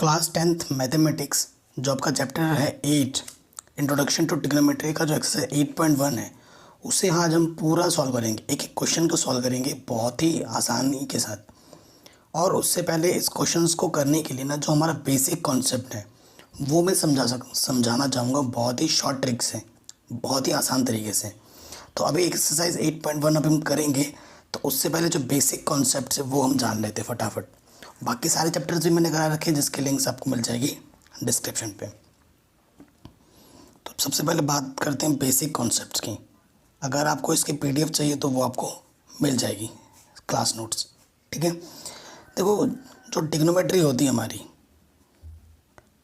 Class 10th mathematics जो आपका chapter है 8 इंट्रोडक्शन टू ट्रिग्नोमेट्री का जो एक्सरसाइज 8.1 है उसे आज हम पूरा सॉल्व करेंगे। एक एक क्वेश्चन को सॉल्व करेंगे बहुत ही आसानी के साथ। और उससे पहले इस क्वेश्चंस को करने के लिए ना जो हमारा बेसिक कॉन्सेप्ट है वो मैं समझाना चाहूँगा बहुत ही शॉर्ट ट्रिक से, बहुत ही आसान तरीके से। तो अभी एक्सरसाइज 8.1 अब हम करेंगे, तो उससे पहले जो बेसिक कॉन्सेप्ट है वो हम जान लेते हैं फटाफट। बाकी सारे चैप्टर्स भी मैंने करा रखे हैं जिसके लिंक्स आपको मिल जाएगी डिस्क्रिप्शन पे। तो सबसे पहले बात करते हैं बेसिक कॉन्सेप्ट्स की। अगर आपको इसकी पीडीएफ चाहिए तो वो आपको मिल जाएगी क्लास नोट्स, ठीक है। देखो, जो ट्रिग्नोमेट्री होती है हमारी,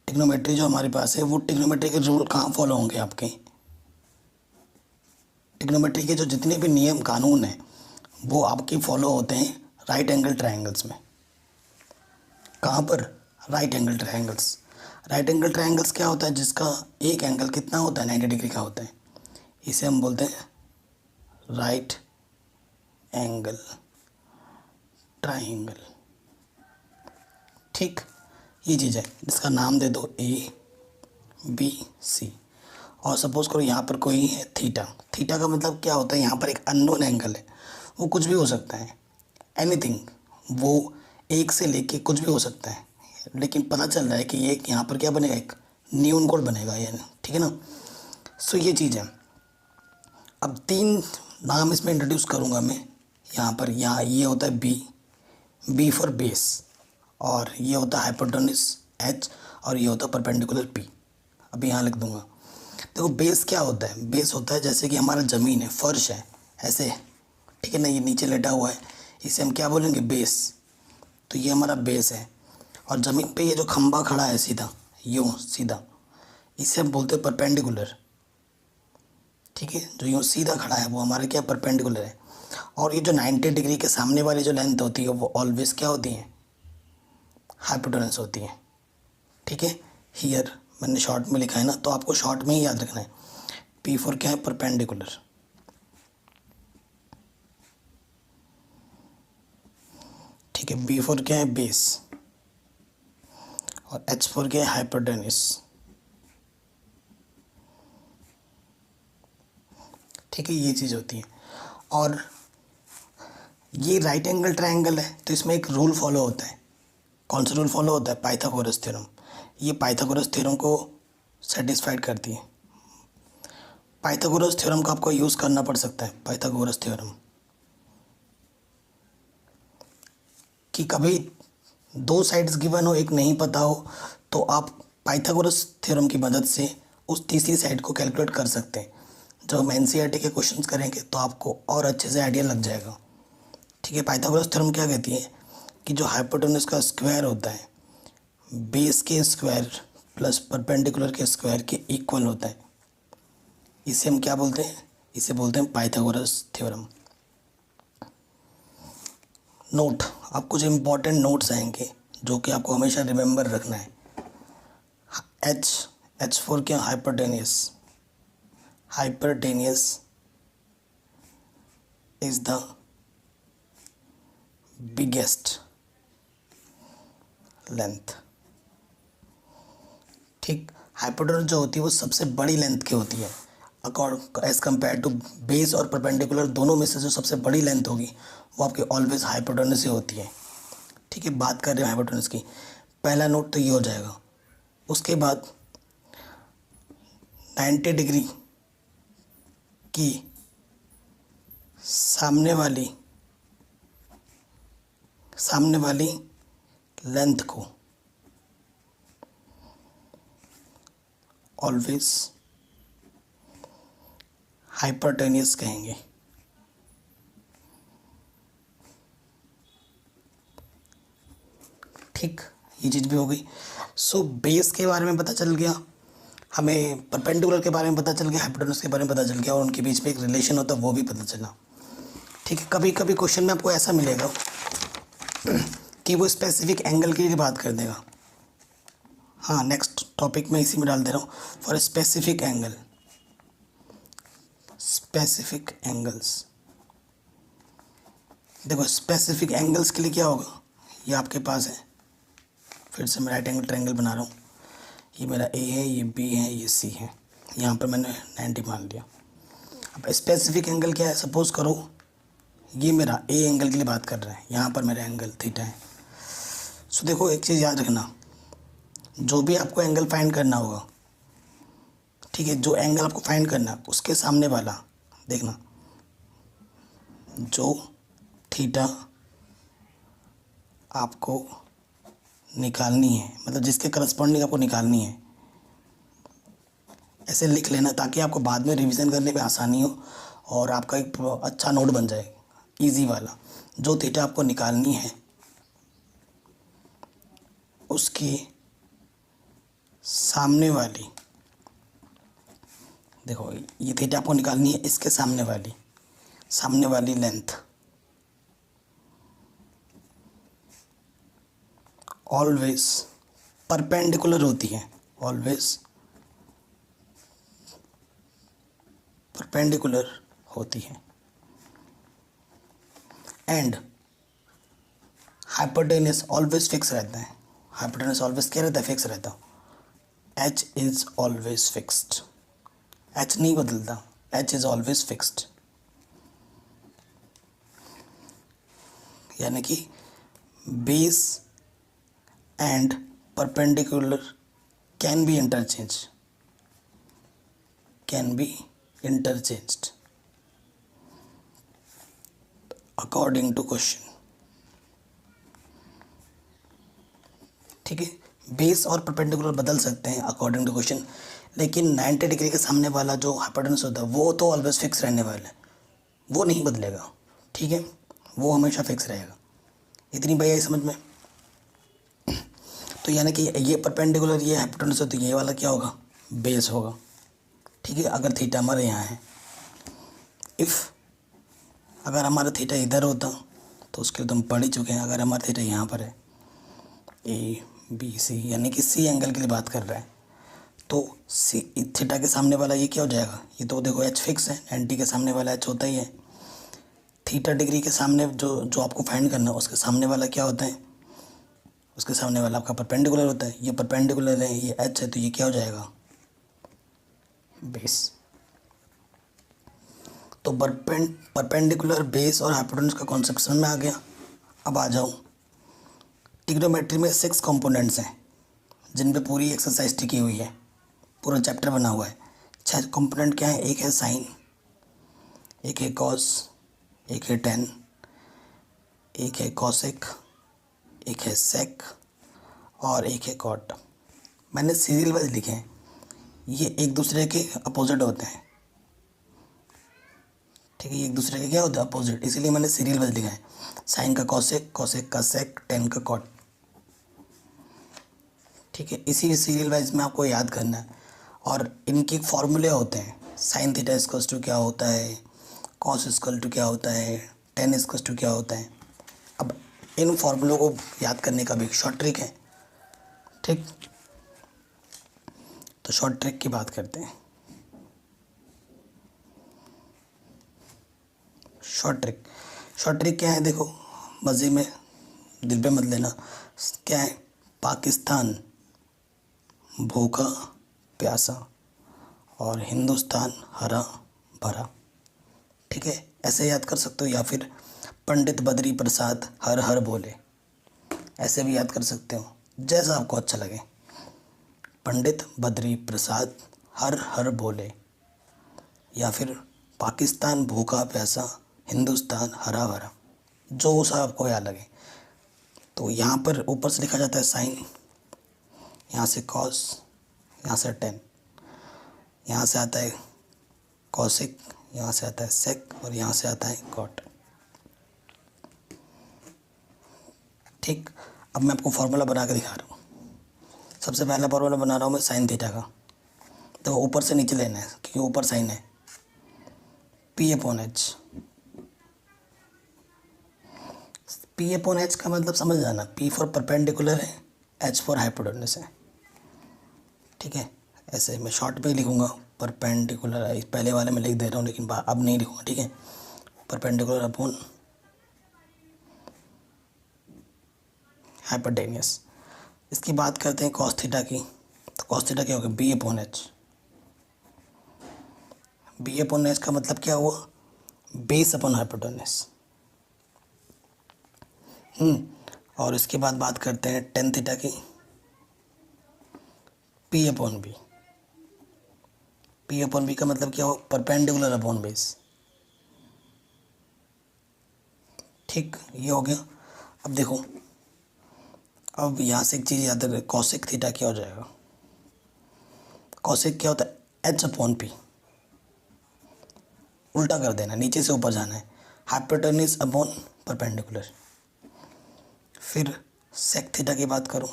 ट्रिग्नोमेट्री जो हमारे पास है वो ट्रिग्नोमेट्री के रूल कहाँ फॉलो होंगे आपके। ट्रिग्नोमेट्री के जो जितने भी नियम कानून हैं वो आपके फॉलो होते हैं राइट एंगल ट्रायंगल्स में। कहाँ पर? Right angle triangles. Right angle triangles क्या होता है? जिसका एक एंगल कितना होता है? 90 डिग्री का होता है। इसे हम बोलते हैं राइट एंगल ट्रायंगल, ठीक। ये चीज़ है जिसका नाम दे दो ABC। और सपोज करो यहाँ पर कोई है थीटा। थीटा का मतलब क्या होता है? यहाँ पर एक अननोन एंगल है, वो कुछ भी हो सकता है, एनीथिंग, वो एक से लेके कुछ भी हो सकता है, लेकिन पता चल रहा है कि ये यहाँ पर क्या बनेगा, एक न्यून कोड बनेगा ये, ठीक है ना। सो ये चीज़ है। अब 3 नाम इसमें इंट्रोड्यूस करूँगा मैं यहाँ पर। यहाँ ये होता है बी फॉर बेस, और ये होता है हाइपोटेन्यूज H, और ये होता है परपेंडिकुलर P। अभी यहाँ लिख दूँगा। देखो, बेस क्या होता है? बेस होता है जैसे कि हमारा ज़मीन है, फर्श है ऐसे, ठीक है ना, ये नीचे लेटा हुआ है, इसे हम क्या बोलेंगे? बेस। तो ये हमारा बेस है। और ज़मीन पे ये जो खंभा खड़ा है सीधा, यूँ सीधा, इसे हम बोलते हैं परपेंडिकुलर, ठीक है। जो यूँ सीधा खड़ा है वो हमारा क्या? परपेंडिकुलर है। और ये जो 90 डिग्री के सामने वाली जो लेंथ होती है वो ऑलवेज क्या होती है? हाइपोटेन्यूज होती है, ठीक है। हियर मैंने शॉर्ट में लिखा है ना, तो आपको शॉर्ट में ही याद रखना है। P फॉर क्या है? परपेंडिकुलर, ठीक है। B फॉर क्या है? बेस। और H फॉर क्या है? हाइपोटेन्यूज, ठीक है। ये चीज़ होती है। और ये राइट एंगल ट्रायंगल है तो इसमें एक रूल फॉलो होता है। कौन सा रूल फॉलो होता है? Pythagoras theorem. ये पाइथागोरस थ्योरम को सेटिस्फाइड करती है। पाइथागोरस थ्योरम का आपको यूज़ करना पड़ सकता है। पाइथागोरस थ्योरम कि कभी 2 साइड्स गिवन हो, एक नहीं पता हो, तो आप पाइथागोरस थ्योरम की मदद से उस तीसरी साइड को कैलकुलेट कर सकते हैं। जब हम एनसीईआरटी के क्वेश्चंस करेंगे तो आपको और अच्छे से आइडिया लग जाएगा, ठीक है। पाइथागोरस थ्योरम क्या कहती है कि जो हाइपोटेन्यूज का स्क्वायर होता है बेस के स्क्वायर प्लस परपेंडिकुलर के स्क्वायर के इक्वल होता है। इसे हम क्या बोलते हैं? इसे बोलते हैं पाइथागोरस थ्योरम। नोट, आप कुछ इंपॉर्टेंट नोट्स आएंगे जो कि आपको हमेशा रिमेंबर रखना है। H फॉर क्या? Hypotenuse. Hypotenuse is the biggest length, ठीक। हाइपोटेन्यूज जो होती है वो सबसे बड़ी लेंथ की होती है accord as compare to base और परपेंडिकुलर। दोनों में से जो सबसे बड़ी लेंथ होगी वो आपकी ऑलवेज हाइपोटेन्यूज ही होती है, ठीक है। बात कर रहे हैं हाइपोटेन्यूज की। पहला नोट तो ये हो जाएगा। उसके बाद 90 डिग्री की सामने वाली लेंथ को ऑलवेज हाइपोटेन्यूज कहेंगे, ठीक। ये चीज़ भी हो गई। सो बेस के बारे में पता चल गया हमें, परपेंडिकुलर के बारे में पता चल गया, हाइपोटेन्यूज के बारे में पता चल गया, और उनके बीच में एक रिलेशन होता है वो भी पता चला, ठीक है। कभी कभी क्वेश्चन में आपको ऐसा मिलेगा कि वो स्पेसिफिक एंगल की बात कर देगा। हाँ, नेक्स्ट टॉपिक में इसी में डाल दे रहा हूँ। For specific angle, specific angles. देखो, स्पेसिफिक एंगल्स के लिए क्या होगा? ये आपके पास है फिर से मैं राइट एंगल ट्रायंगल बना रहा हूँ। ये मेरा ए है, ये बी है, ये सी है। यहाँ पर मैंने 90 मान लिया। अब स्पेसिफिक एंगल क्या है, सपोज़ करो ये मेरा ए एंगल के लिए बात कर रहा है, यहाँ पर मेरा एंगल थीटा है। सो देखो एक चीज़ याद रखना, जो भी आपको एंगल फाइंड करना होगा, ठीक है, जो एंगल आपको फाइंड करना है उसके सामने वाला देखना, जो थीटा आपको निकालनी है, मतलब जिसके करस्पॉन्डिंग आपको निकालनी है, ऐसे लिख लेना ताकि आपको बाद में रिवीजन करने में आसानी हो और आपका एक अच्छा नोट बन जाए, इजी वाला। जो थीटा आपको निकालनी है उसकी सामने वाली, देखो ये थीटा आपको निकालनी है, इसके सामने वाली लेंथ ऑलवेज परपेंडिकुलर होती है, ऑलवेज परपेंडिकुलर होती है। एंड हाइपोटेनस ऑलवेज फिक्स रहता है। हाइपोटेनस ऑलवेज क्या रहता है, फिक्स रहता। H is always fixed, H नहीं बदलता, एच इज ऑलवेज फिक्स्ड। यानी कि base and perpendicular can be interchanged according to question। ठीक है, बेस और परपेंडिकुलर बदल सकते हैं अकॉर्डिंग टू क्वेश्चन, लेकिन 90 डिग्री के सामने वाला जो हाइपोटेनस होता है वो तो ऑलवेज फिक्स रहने वाला है, वो नहीं बदलेगा। ठीक है, वो हमेशा फिक्स रहेगा। इतनी बात आई समझ में। तो यानी कि ये परपेंडिकुलर ये हाइपोटेनस है तो ये वाला क्या होगा, बेस होगा। ठीक है, अगर थीटा हमारे यहाँ है, अगर हमारा थीटा इधर होता तो उसके लिए तो हम पढ़ ही चुके हैं। अगर हमारा थीटा यहाँ पर है, ए बी सी, यानी कि सी एंगल के लिए बात कर रहा है, तो सी थीटा के सामने वाला ये क्या हो जाएगा, ये तो देखो एच फिक्स है, 90 के सामने वाला एच होता ही है। थीटा डिग्री के सामने जो आपको फाइंड करना है उसके सामने वाला क्या होता है, उसके सामने वाला आपका परपेंडिकुलर होता है। ये परपेंडिकुलर है, ये एच है, तो ये क्या हो जाएगा, बेस। तो परपेंडिकुलर, बेस और हाइपोटेनस का कॉन्सेप्ट समझ में आ गया। अब आ जाओ, ट्रिग्नोमेट्री में 6 कंपोनेंट्स हैं जिन पे पूरी एक्सरसाइज टिकी हुई है, पूरा चैप्टर बना हुआ है। 6 कंपोनेंट क्या है, एक है साइन, एक है कॉस, एक है टेन, एक है कॉसेक, एक है सेक और एक है कॉट। मैंने सीरियल वाइज लिखे हैं, ये एक दूसरे के अपोजिट होते हैं। ठीक है, ये एक दूसरे के क्या होते हैं, अपोजिट, इसीलिए मैंने सीरियल वाइज लिखा है। साइन का कॉसेक, कॉसेक का सेक, टेन का कॉट। ठीक है, इसी सीरियल वाइज में आपको याद करना है। और इनके फॉर्मूले होते हैं, साइन थीटा इक्वल्स टू क्या होता है, कॉस इक्वल टू क्या होता है, टेन इक्वल्स टू क्या होता है। अब इन फॉर्मूलों को याद करने का भी एक शॉर्ट ट्रिक है। ठीक, तो शॉर्ट ट्रिक की बात करते हैं। शॉर्ट ट्रिक क्या है, देखो मज़े में, दिल पे मत लेना। क्या है, पाकिस्तान भूखा प्यासा और हिंदुस्तान हरा भरा। ठीक है, ऐसे याद कर सकते हो, या फिर पंडित बद्री प्रसाद हर हर बोले, ऐसे भी याद कर सकते हो, जैसा आपको अच्छा लगे। पंडित बद्री प्रसाद हर हर बोले, या फिर पाकिस्तान भूखा प्यासा हिंदुस्तान हरा भरा, जो सा आपको याद लगे। तो यहाँ पर ऊपर से लिखा जाता है साइन, यहाँ से कॉस, यहाँ से टेन, यहाँ से आता है कॉसिक, यहाँ से आता है सेक और यहाँ से आता है कॉट। ठीक, अब मैं आपको फार्मूला बना के दिखा रहा हूँ। सबसे पहला फार्मूला बना रहा हूँ मैं साइन थीटा का। तो ऊपर से नीचे लेना है क्योंकि ऊपर साइन है। P upon H, P upon H का मतलब समझ जाना, पी फॉर परपेंडिकुलर है, एच फॉर हाइपोटेनस है। ठीक है, ऐसे मैं शॉर्ट में लिखूँगा, परपेंडिकुलर, पहले वाले में लिख दे रहा हूँ लेकिन अब नहीं लिखूँगा। ठीक है, परपेंडिकुलर अपॉन हाइपोटेनस। इसकी बात करते हैं कॉस थीटा की, तो कॉस थीटा क्या होगा, B upon H. B upon H का मतलब क्या हुआ, बेस अपॉन हाइपोटेनस। और इसके बाद बात करते हैं टेन थीटा की, P upon B. P upon B का मतलब क्या हो, परपेंडिकुलर अपॉन बेस। ठीक, ये हो गया। अब देखो, अब यहाँ से एक चीज़ याद रखें, कॉसेक थीटा क्या हो जाएगा, कॉसेक क्या होता है, एच अपॉन पी। उल्टा कर देना, नीचे से ऊपर जाना है, हाइपोटेनस अपॉन परपेंडिकुलर। फिर सेक थीटा की बात करूँ,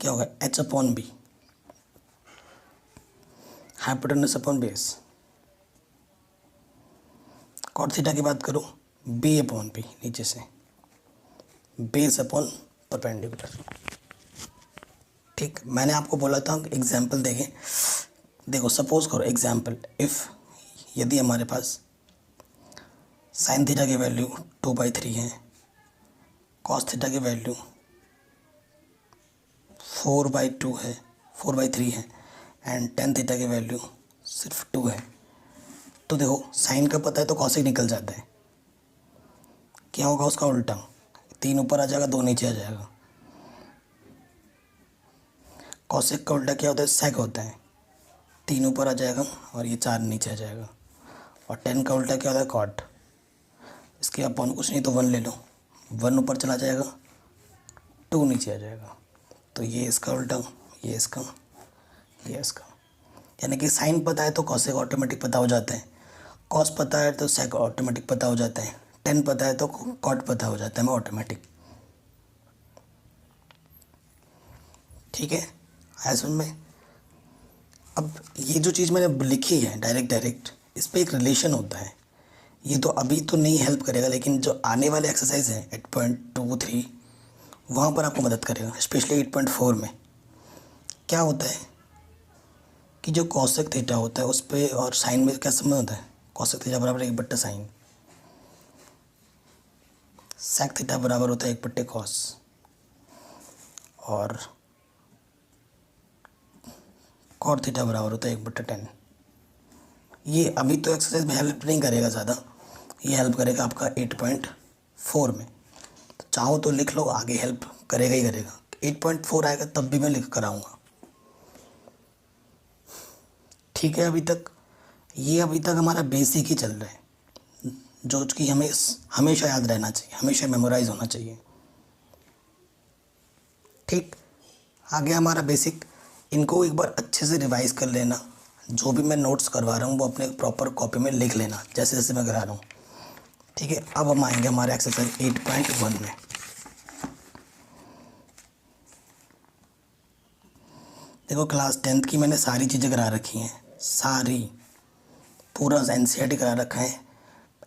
क्या होगा, H upon B, hypotenuse upon base. Cot theta की बात करूँ, बी अपॉन पी, नीचे से बेस अपॉन परपेंडिकुलर। ठीक, मैंने आपको बोला था एग्जाम्पल देखें। देखो सपोज करो एग्जाम्पल, इफ़ यदि हमारे पास साइन थीटा की वैल्यू 2/3 है, कॉस थीटा की वैल्यू 4/2 है, 4/3 है, एंड टेन थीटा की वैल्यू सिर्फ 2 है, तो देखो साइन का पता है तो कॉसिक निकल जाता है। क्या होगा उसका उल्टा, 3 ऊपर आ जाएगा, 2 नीचे आ जाएगा। कॉसिक का उल्टा क्या होता है, सेक होता है, 3 ऊपर आ जाएगा और ये 4 नीचे आ जाएगा। और 10 का उल्टा क्या होता है, कॉट। इसके अपॉन कुछ नहीं तो 1 ले लो, 1 ऊपर चला जाएगा, 2 नीचे आ जाएगा। तो ये इसका उल्टा, ये इसका, ये इसका। यानी कि साइन पता है तो कॉसेक ऑटोमेटिक पता हो जाता है, कॉस पता है तो सेक ऑटोमेटिक पता हो जाता है, 10 पता है तो कॉट पता हो जाता है ऑटोमेटिक। ठीक है, आया समझ में। अब ये जो चीज़ मैंने लिखी है डायरेक्ट, इस पर एक रिलेशन होता है। ये तो अभी तो नहीं हेल्प करेगा, लेकिन जो आने वाले एक्सरसाइज है 8.23 वहाँ पर आपको मदद करेगा। स्पेशली 8.4 में क्या होता है कि जो कॉसेक थीटा होता है उस पर और साइन में क्या संबंध होता है, कॉसेक थीटा बराबर 1/sin, सेक थीटा बराबर होता है 1/cos, और कॉट थीटा बराबर होता है 1/tan। ये अभी तो एक्सरसाइज में हेल्प नहीं करेगा ज़्यादा, ये हेल्प करेगा आपका 8.4 में। तो चाहो तो लिख लो, आगे हेल्प करेगा ही करेगा। 8.4 आएगा तब भी मैं लिख कर आऊँगा। ठीक है, अभी तक हमारा बेसिक ही चल रहा है, जो कि हमें हमेशा याद रहना चाहिए, हमेशा मेमोराइज होना चाहिए। ठीक, आगे हमारा बेसिक, इनको एक बार अच्छे से रिवाइज कर लेना। जो भी मैं नोट्स करवा रहा हूँ वो अपने प्रॉपर कॉपी में लिख लेना, जैसे जैसे मैं करा रहा हूँ। ठीक है, अब हम आएंगे हमारे एक्सरसाइज 8.1 में। देखो क्लास 10th की मैंने सारी चीज़ें करा रखी हैं, सारी, पूरा एनसीईआरटी करा रखा है,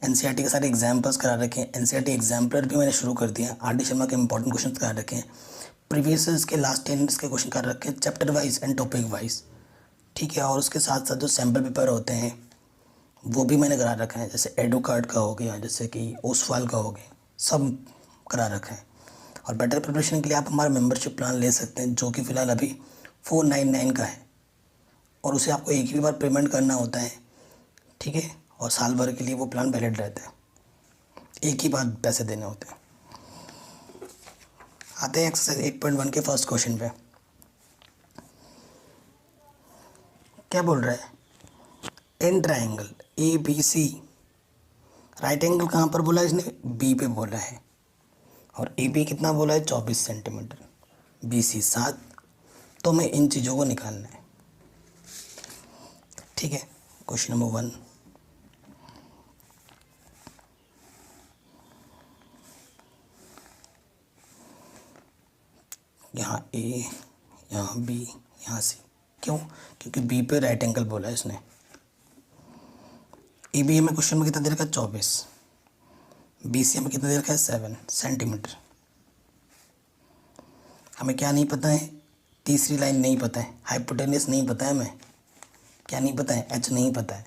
एनसीईआरटी के सारे एग्जाम्पल्स करा रखे हैं, एनसीईआरटी एग्जाम्पलर भी मैंने शुरू कर दिया, आर डी शर्मा के इंपॉर्टेंट क्वेश्चन करा रखे हैं, प्रीवियस ईयर्स के लास्ट 10 ईयर्स के क्वेश्चन कर रखे हैं, chapter wise and topic wise. ठीक है, और उसके साथ साथ जो सैम्पल पेपर होते हैं वो भी मैंने करा रखा है, जैसे एडू कार्ड का हो गया, जैसे कि ओसवाल का हो गया, सब करा रखा है। और बेटर प्रिपरेशन के लिए आप हमारा मेंबरशिप प्लान ले सकते हैं, जो कि फ़िलहाल अभी 499 का है, और उसे आपको एक ही बार पेमेंट करना होता है। ठीक है, और साल भर के लिए वो प्लान वैलिड रहता है, एक ही बार पैसे देने होते हैं। आते हैं एक्सरसाइज 8.1 के फर्स्ट क्वेश्चन पे। क्या बोल रहा है, in triangle A B C, right angle कहाँ पर बोला है इसने, बी पे बोला है, और ए बी कितना बोला है, 24 सेंटीमीटर, बी सी 7। तो हमें इन चीज़ों को निकालना है। ठीक है, क्वेश्चन नंबर 1, यहाँ ए, यहाँ बी, यहाँ सी। क्यों, क्योंकि बी पे राइट एंगल बोला है इसने। ए बी हमें क्वेश्चन में कितना दे रखा है, 24, बी सी हमें कितना दे रखा है, 7 सेंटीमीटर। हमें क्या नहीं पता है, तीसरी लाइन नहीं पता है, हाइपोटेनस नहीं पता है हमें, क्या नहीं पता है, एच नहीं पता है।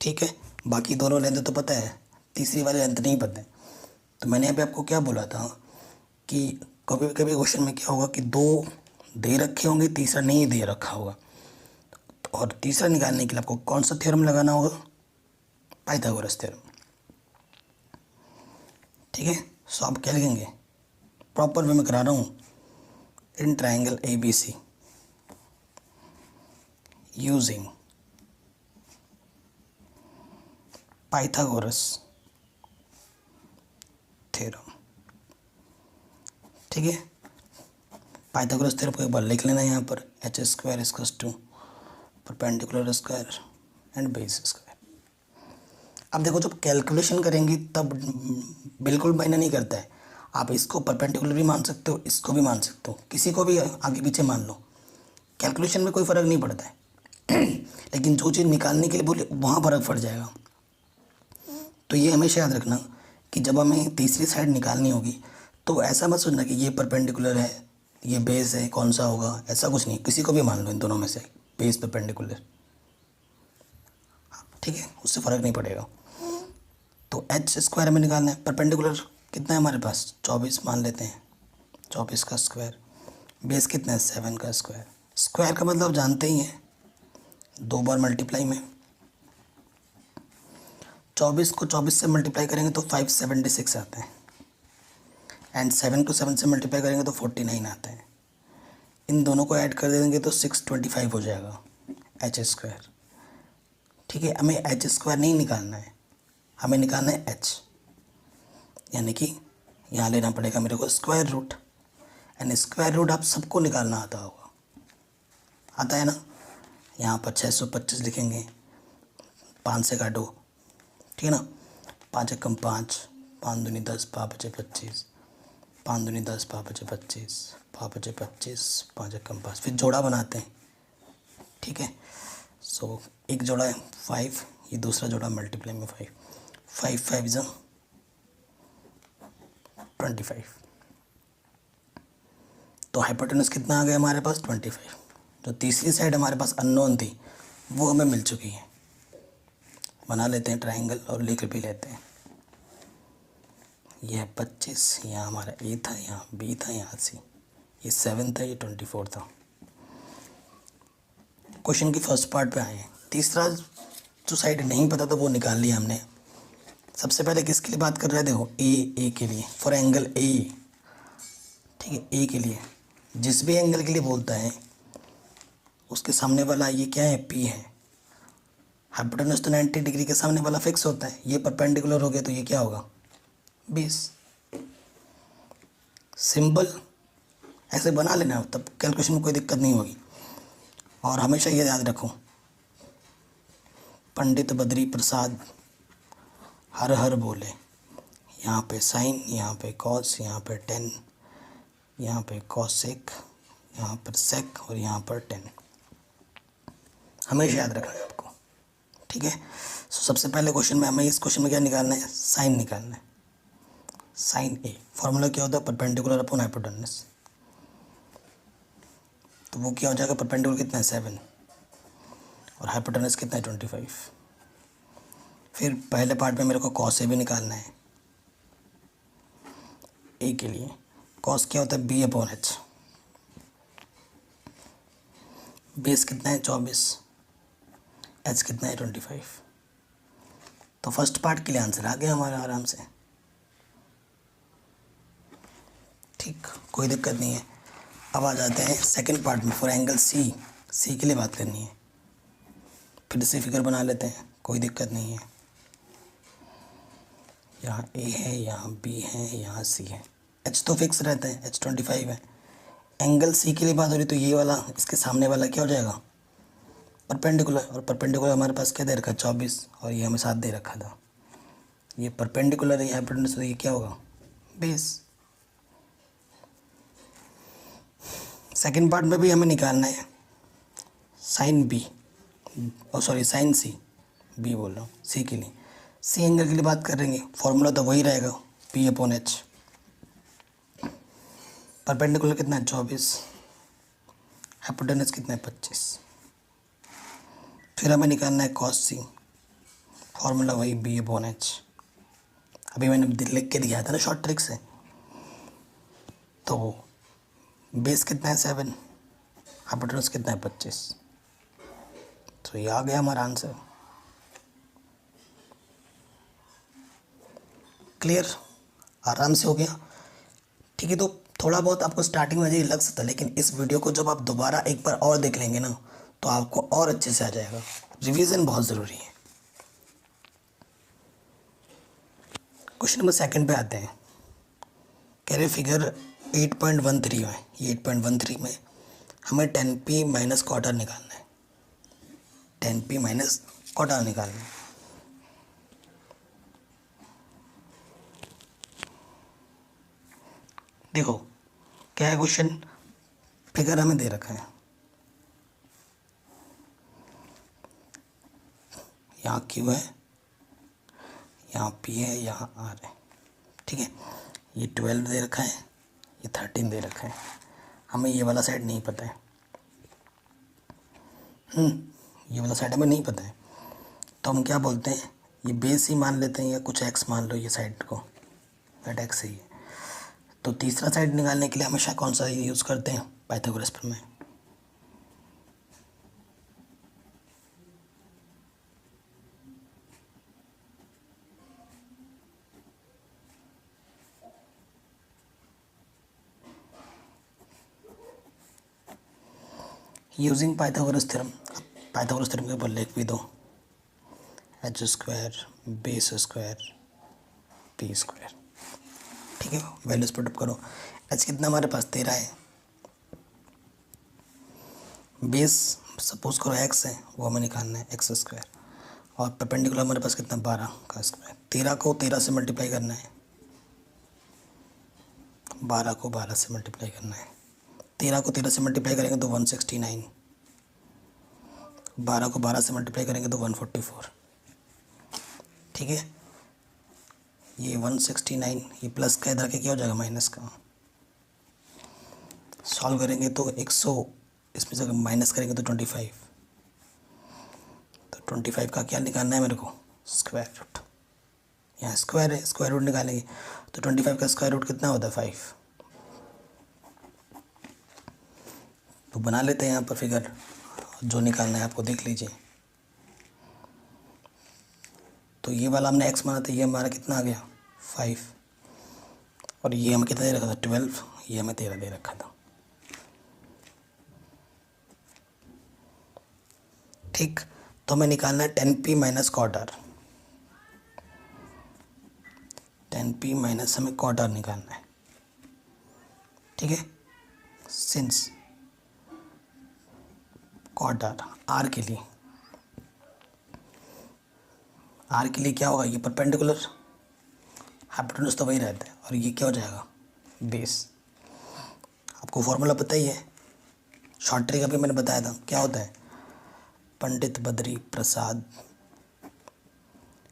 ठीक है, बाकी दोनों लेंथ तो पता है, तीसरी वाली लेंथ नहीं पता है। तो मैंने यहाँ पे आपको क्या बोला था कि कभी कभी क्वेश्चन में क्या होगा कि दो दे रखे होंगे, तीसरा नहीं दे रखा होगा, और तीसरा निकालने के लिए आपको कौन सा थ्योरम लगाना होगा? Pythagoras theorem. ठीक है, सो आप क्या लिखेंगे? प्रॉपर वे में करा रहा हूँ। In triangle ABC using Pythagoras theorem. ठीक है, पाइथागोरस थ्योरम को एक बार लिख लेना यहाँ पर, H square equals to perpendicular square and base square. अब देखो, जब कैलकुलेशन करेंगे तब बिल्कुल मायने नहीं करता है, आप इसको परपेंडिकुलर भी मान सकते हो, इसको भी मान सकते हो, किसी को भी आगे पीछे मान लो, कैलकुलेशन में कोई फ़र्क नहीं पड़ता है। लेकिन जो चीज़ निकालने के लिए बोले वहाँ फ़र्क पड़ जाएगा। तो ये हमेशा याद रखना कि जब हमें तीसरी साइड निकालनी होगी तो ऐसा मत सोचना कि ये परपेंडिकुलर है, ये बेस है, कौन सा होगा, ऐसा कुछ नहीं, किसी को भी मान लो इन दोनों में से, बेस परपेंडिकुलर। ठीक है, उससे फ़र्क नहीं पड़ेगा। तो एच स्क्वायर हमें निकालना है, परपेंडिकुलर कितना है हमारे पास? 24 मान लेते हैं, 24 का स्क्वायर। बेस कितना है? 7 का स्क्वायर। स्क्वायर का मतलब जानते ही हैं, 2 बार मल्टीप्लाई में। 24 को 24 से मल्टीप्लाई करेंगे तो 576 आता है, एंड 7 को 7 से मल्टीप्लाई करेंगे तो 49 आता है। इन दोनों को ऐड कर देंगे तो 625 हो जाएगा एच स्क्वायर। ठीक है, हमें एच स्क्वायर नहीं निकालना है, हमें निकालना है एच, यानी कि यहाँ लेना पड़ेगा मेरे को square root. And square root आप सबको निकालना आता होगा, आता है ना? यहाँ पर 625 लिखेंगे, 5 से काटो, ठीक है ना? 5 एकम 5, 5 दूनी 10, 5 बचे 25, 5 दूनी 10, 5 बचे 25, 5 बचे 25, 5 एकम 5, फिर जोड़ा बनाते हैं। ठीक है, सो एक जोड़ा है 5, ये दूसरा जोड़ा मल्टीप्लाई में 5, 5 5 ज़ा 25। तो हाइपोटेनस कितना आ गया हमारे पास? 25। जो तीसरी साइड हमारे पास अननोन थी वो हमें मिल चुकी है। बना लेते हैं ट्राइंगल और लिख भी लेते हैं। यह 25, यहाँ हमारा A था, यहाँ B था, यहाँ C, ये 7 था, ये 24 था। क्वेश्चन की फर्स्ट पार्ट पे आए हैं। तीसरा जो साइड नहीं पता था वो निकाल लिया हमने। सबसे पहले किसके लिए बात कर रहे थे? देखो ए के लिए, फॉर एंगल ए। ठीक है, ए के लिए जिस भी एंगल के लिए बोलता है उसके सामने वाला ये क्या है? पी है। हाइपोटेनस तो 90 डिग्री के सामने वाला फिक्स होता है, ये परपेंडिकुलर हो गया तो ये क्या होगा? 20। सिंपल, ऐसे बना लेना, तब कैलकुलेशन में कोई दिक्कत नहीं होगी। और हमेशा ये याद रखो, पंडित बद्री प्रसाद हर हर बोले। यहाँ पे साइन, यहाँ पे कॉस, यहाँ पे टेन, यहाँ पे कॉसेक, यहाँ पर सेक और यहाँ पर टेन। हमेशा याद रखना है आपको। ठीक है, सो सबसे पहले क्वेश्चन में हमें इस क्वेश्चन में क्या निकालना है? साइन निकालना है। साइन ए फॉर्मूला क्या होता है? Perpendicular upon hypotenuse. तो वो क्या हो जाएगा? परपेंडिकुलर कितना है? 7, और हाइपोटेनस कितना है? 25। फिर पहले पार्ट में मेरे को कॉस ए भी निकालना है। ए के लिए कॉस क्या होता है? B upon H. बेस कितना है? 24, एच कितना है? 25। तो फर्स्ट पार्ट के लिए आंसर आ गया हमारा आराम से। ठीक, कोई दिक्कत नहीं है। अब आ जाते हैं सेकंड पार्ट में, फॉर एंगल सी। सी के लिए बात करनी है। फिर से फिगर बना लेते हैं, कोई दिक्कत नहीं है। यहाँ ए है, यहाँ बी है, यहाँ सी है। एच तो फिक्स रहता है, एच 25 है। एंगल सी के लिए बात हो रही तो ये वाला, इसके सामने वाला क्या हो जाएगा? परपेंडिकुलर। और परपेंडिकुलर हमारे पास क्या दे रखा है? 24, और ये हमें 7 दे रखा था। ये परपेंडिकुलर है, ये हाइपोटेनस, तो ये क्या होगा? बेस। सेकंड पार्ट में भी हमें निकालना है साइन बी, और सॉरी साइन सी, बी बोल रहा हूँ, सी के लिए। सी एंगल के लिए बात करेंगे, फॉर्मूला तो वही रहेगा, पी अपॉन एच। परपेंडिकुलर कितना है? 24, हाइपोटेनस कितना है? 25। फिर हमें निकालना है कॉस सी, फॉर्मूला वही बी अपॉन एच। अभी मैंने लिख के दिया था ना शॉर्ट ट्रिक से। तो बेस कितना है 7, हाइपोटेन्यूज कितना है 25। तो ये आ गया हमारा आंसर। क्लियर, आराम से हो गया। ठीक है, तो थोड़ा बहुत आपको स्टार्टिंग में ये लग सकता है, लेकिन इस वीडियो को जब आप दोबारा एक बार और देख लेंगे ना तो आपको और अच्छे से आ जाएगा। रिवीजन बहुत ज़रूरी है। क्वेश्चन नंबर 2 पे आते हैं। कह रहे फिगर 8.13 में, ये 8.13 में हमें 10p माइनस क्वार्टर निकालना है। 10p माइनस क्वार्टर निकालना है। देखो क्या है क्वेश्चन, फिगर हमें दे रखा है, यहाँ Q है, यहाँ P है, यहाँ R है। ठीक है, ये 12 दे रखा है, ये 13 दे रखा है। हमें ये वाला साइड नहीं पता है। ये वाला साइड हमें नहीं पता है, तो हम क्या बोलते हैं, ये बेस ही मान लेते हैं या कुछ x मान लो ये साइड को, दैट x ही है। तो तीसरा साइड निकालने के लिए हमेशा कौन सा यूज़ करते हैं, पाइथागोरस प्रमेय। Using Pythagoras theorem, Pythagoras theorem के ऊपर लिख भी दो, H square base square P square. ठीक है, वैल्यूज पुटअप करो। एच कितना हमारे पास 13 है, बेस सपोज करो x है, वो हमें निकालना है x स्क्वायर, और परपेंडिकुलर हमारे पास कितना 12 का स्क्वायर। 13 को 13 से मल्टीप्लाई करना है, 12 को 12 से मल्टीप्लाई करना है। 13 को 13 से मल्टीप्लाई करेंगे तो 169, 12 को 12 से मल्टीप्लाई करेंगे तो 144। ठीक है, ये 169, ये प्लस का इधर के क्या हो जाएगा माइनस का। सॉल्व करेंगे तो 100, इसमें से माइनस करेंगे तो 25। तो 25 का क्या निकालना है मेरे को, स्क्वायर रूट। यहाँ स्क्वायर है, स्क्वायर रूट निकालेंगे तो 25 का स्क्वायर रूट कितना होता है 5। तो बना लेते हैं यहाँ पर फिगर, जो निकालना है आपको देख लीजिए। तो ये वाला हमने x माना था, ये हमारा कितना आ गया 5, और ये हमें कितना दे रखा था 12, ये हमें 13 दे रखा था। ठीक, तो हमें निकालना है 10p minus quarter. 10p minus हमें क्वार्टर निकालना है। ठीक है, सिंस क्वार्टर r के लिए, r के लिए क्या होगा, ये परपेंडिकुलर, हाइपोटेन्यूज तो वही रहता है, और ये क्या हो जाएगा बेस। आपको फॉर्मूला पता ही है, शॉर्ट ट्रिक अभी मैंने बताया था, क्या होता है, पंडित बद्री प्रसाद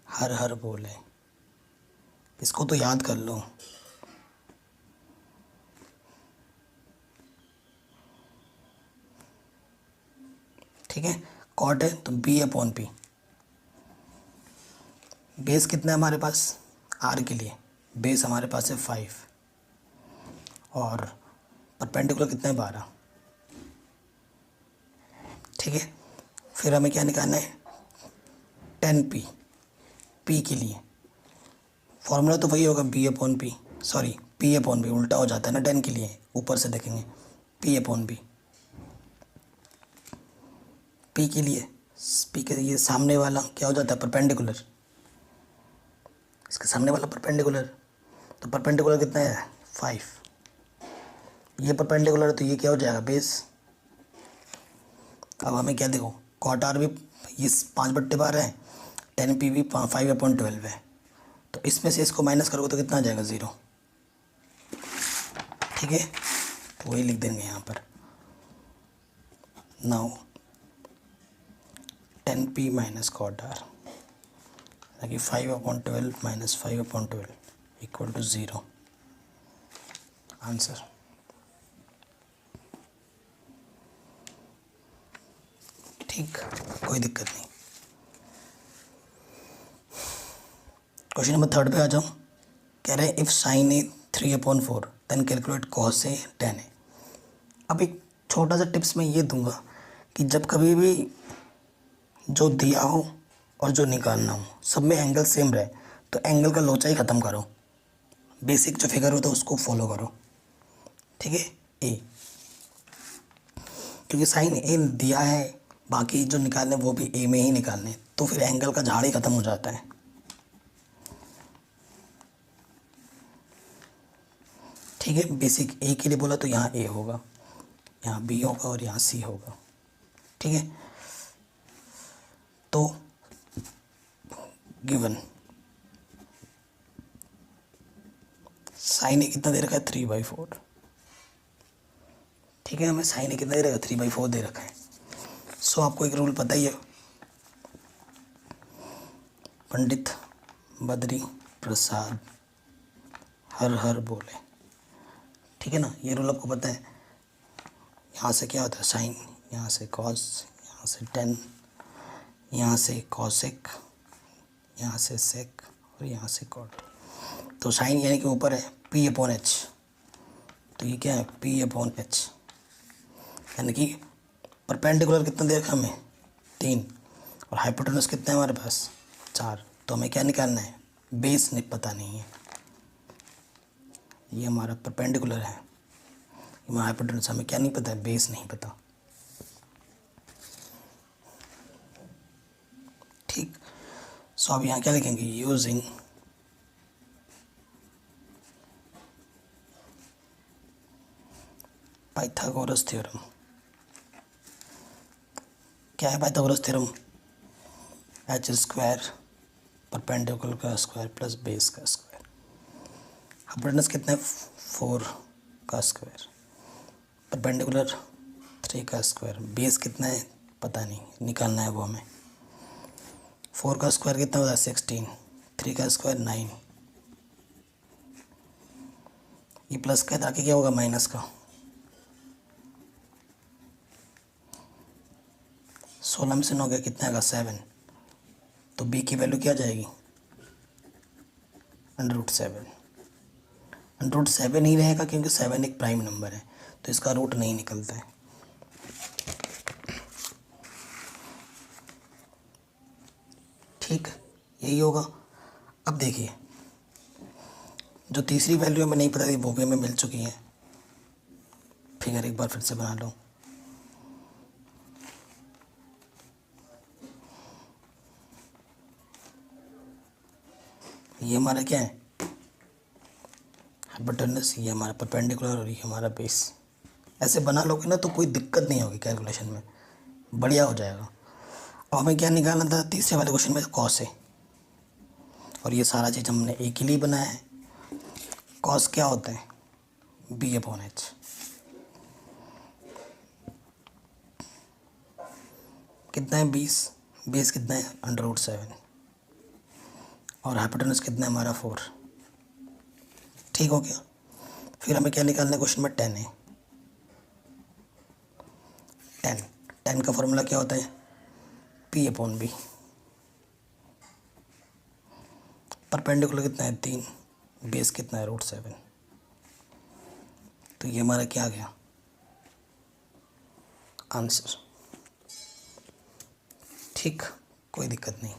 हर हर बोले। इसको तो याद कर लो। ठीक है, कॉट है तो b/p। बेस कितना है हमारे पास, r के लिए बेस हमारे पास है 5, और परपेंडिकुलर कितना है 12। ठीक है, फिर हमें क्या निकालना है 10p, p के लिए फॉर्मूला तो वही होगा b/p, सॉरी p/p, उल्टा हो जाता है ना 10 के लिए, ऊपर से देखेंगे p/p। p के लिए, p के ये सामने वाला क्या हो जाता है परपेंडिकुलर, इसके सामने वाला परपेंडिकुलर, तो परपेंडिकुलर कितना है 5, ये परपेंडिकुलर है तो ये क्या हो जाएगा बेस। अब हमें क्या देखो, कॉट आर भी ये 5/12 है, 10p भी 5/12 है, तो इसमें से इसको माइनस करोगे तो कितना आ जाएगा 0। ठीक है, तो वही लिख देंगे यहाँ पर। Now 10p minus cot R, कि 5/12 माइनस 5/12 इक्वल टू 0। आंसर। ठीक, कोई दिक्कत नहीं। क्वेश्चन नंबर 3 पे आ जाओ। कह रहे हैं if sine A 3/4 then calculate cos A tan A. अब एक छोटा सा टिप्स मैं ये दूंगा कि जब कभी भी जो दिया हो और जो निकालना हो सब में एंगल सेम रहे तो एंगल का लोचा ही ख़त्म करो, बेसिक जो फिगर होता है उसको फॉलो करो, ठीक है। ए, क्योंकि साइन ए दिया है, बाकी जो निकालने वो भी ए में ही निकालने, तो फिर एंगल का झाड़ ही ख़त्म हो जाता है। ठीक है, बेसिक ए के लिए बोला तो यहाँ ए होगा, यहाँ बी होगा और यहाँ सी होगा, ठीक है। तो गिवन साइन ए कितना दे रखा है 3/4, ठीक है। हमें साइन ए कितना दे रखा है 3/4 दे रखा है। सो आपको एक रूल पता ही है, पंडित बद्री प्रसाद हर हर बोले, ठीक है ना, ये रूल आपको पता है। यहाँ से क्या होता है साइन, यहाँ से कॉस, यहाँ से टेन, यहाँ से कॉसेक, यहाँ से सेक और यहाँ से कॉट। तो साइन यानी कि ऊपर है P/H, तो ये क्या है P/H, यानी कि परपेंडिकुलर कितना दे रखा हमें 3 और हाइपोटेनस कितना है हमारे पास 4। तो हमें क्या निकालना है, बेस नहीं पता नहीं है, ये हमारा परपेंडिकुलर है, हमारा हाइपोटेनस, हमें क्या नहीं पता है, बेस नहीं पता, ठीक। सो अब यहाँ क्या लिखेंगे, यूजिंग पाइथागोरस थ्योरम। क्या है Pythagoras theorem, H square perpendicular का स्क्वायर प्लस बेस का स्क्वायर, हाइपोटेनस कितना है 4 का स्क्वायर, परपेंडिकुलर 3 का स्क्वायर, बेस कितना है पता नहीं, निकालना है वो हमें। 4 का स्क्वायर कितना होता है 16, 3 का स्क्वायर 9, ये प्लस का ताकि क्या होगा माइनस का, 16 में से 9 गया कितना आएगा 7, तो b की वैल्यू क्या आ जाएगी √7। √7 ही रहेगा क्योंकि 7 एक प्राइम नंबर है तो इसका रूट नहीं निकलता है, ठीक, यही होगा। अब देखिए जो तीसरी वैल्यू हमें नहीं पता थी वो भी हमें मिल चुकी है, फिगर एक बार फिर से बना लो। ये हमारा क्या है हाइपोटेनस, ये हमारा परपेंडिकुलर और ये हमारा बेस। ऐसे बना लोगे ना तो कोई दिक्कत नहीं होगी कैलकुलेशन में, बढ़िया हो जाएगा। अब हमें क्या निकालना था तीसरे वाले क्वेश्चन में, कॉस है, और ये सारा चीज़ हमने एक ही लिए बनाया है। कॉस क्या होता है B/H, कितना है 20, बेस कितना है √7 और हाइपोटेनस कितना है हमारा 4, ठीक हो गया। फिर हमें क्या निकालना है क्वेश्चन में 10 है, 10 का फॉर्मूला क्या होता है P/B, परपेंडिकुलर कितना है 3, बेस कितना है √7, तो ये हमारा क्या आ गया आंसर, ठीक, कोई दिक्कत नहीं।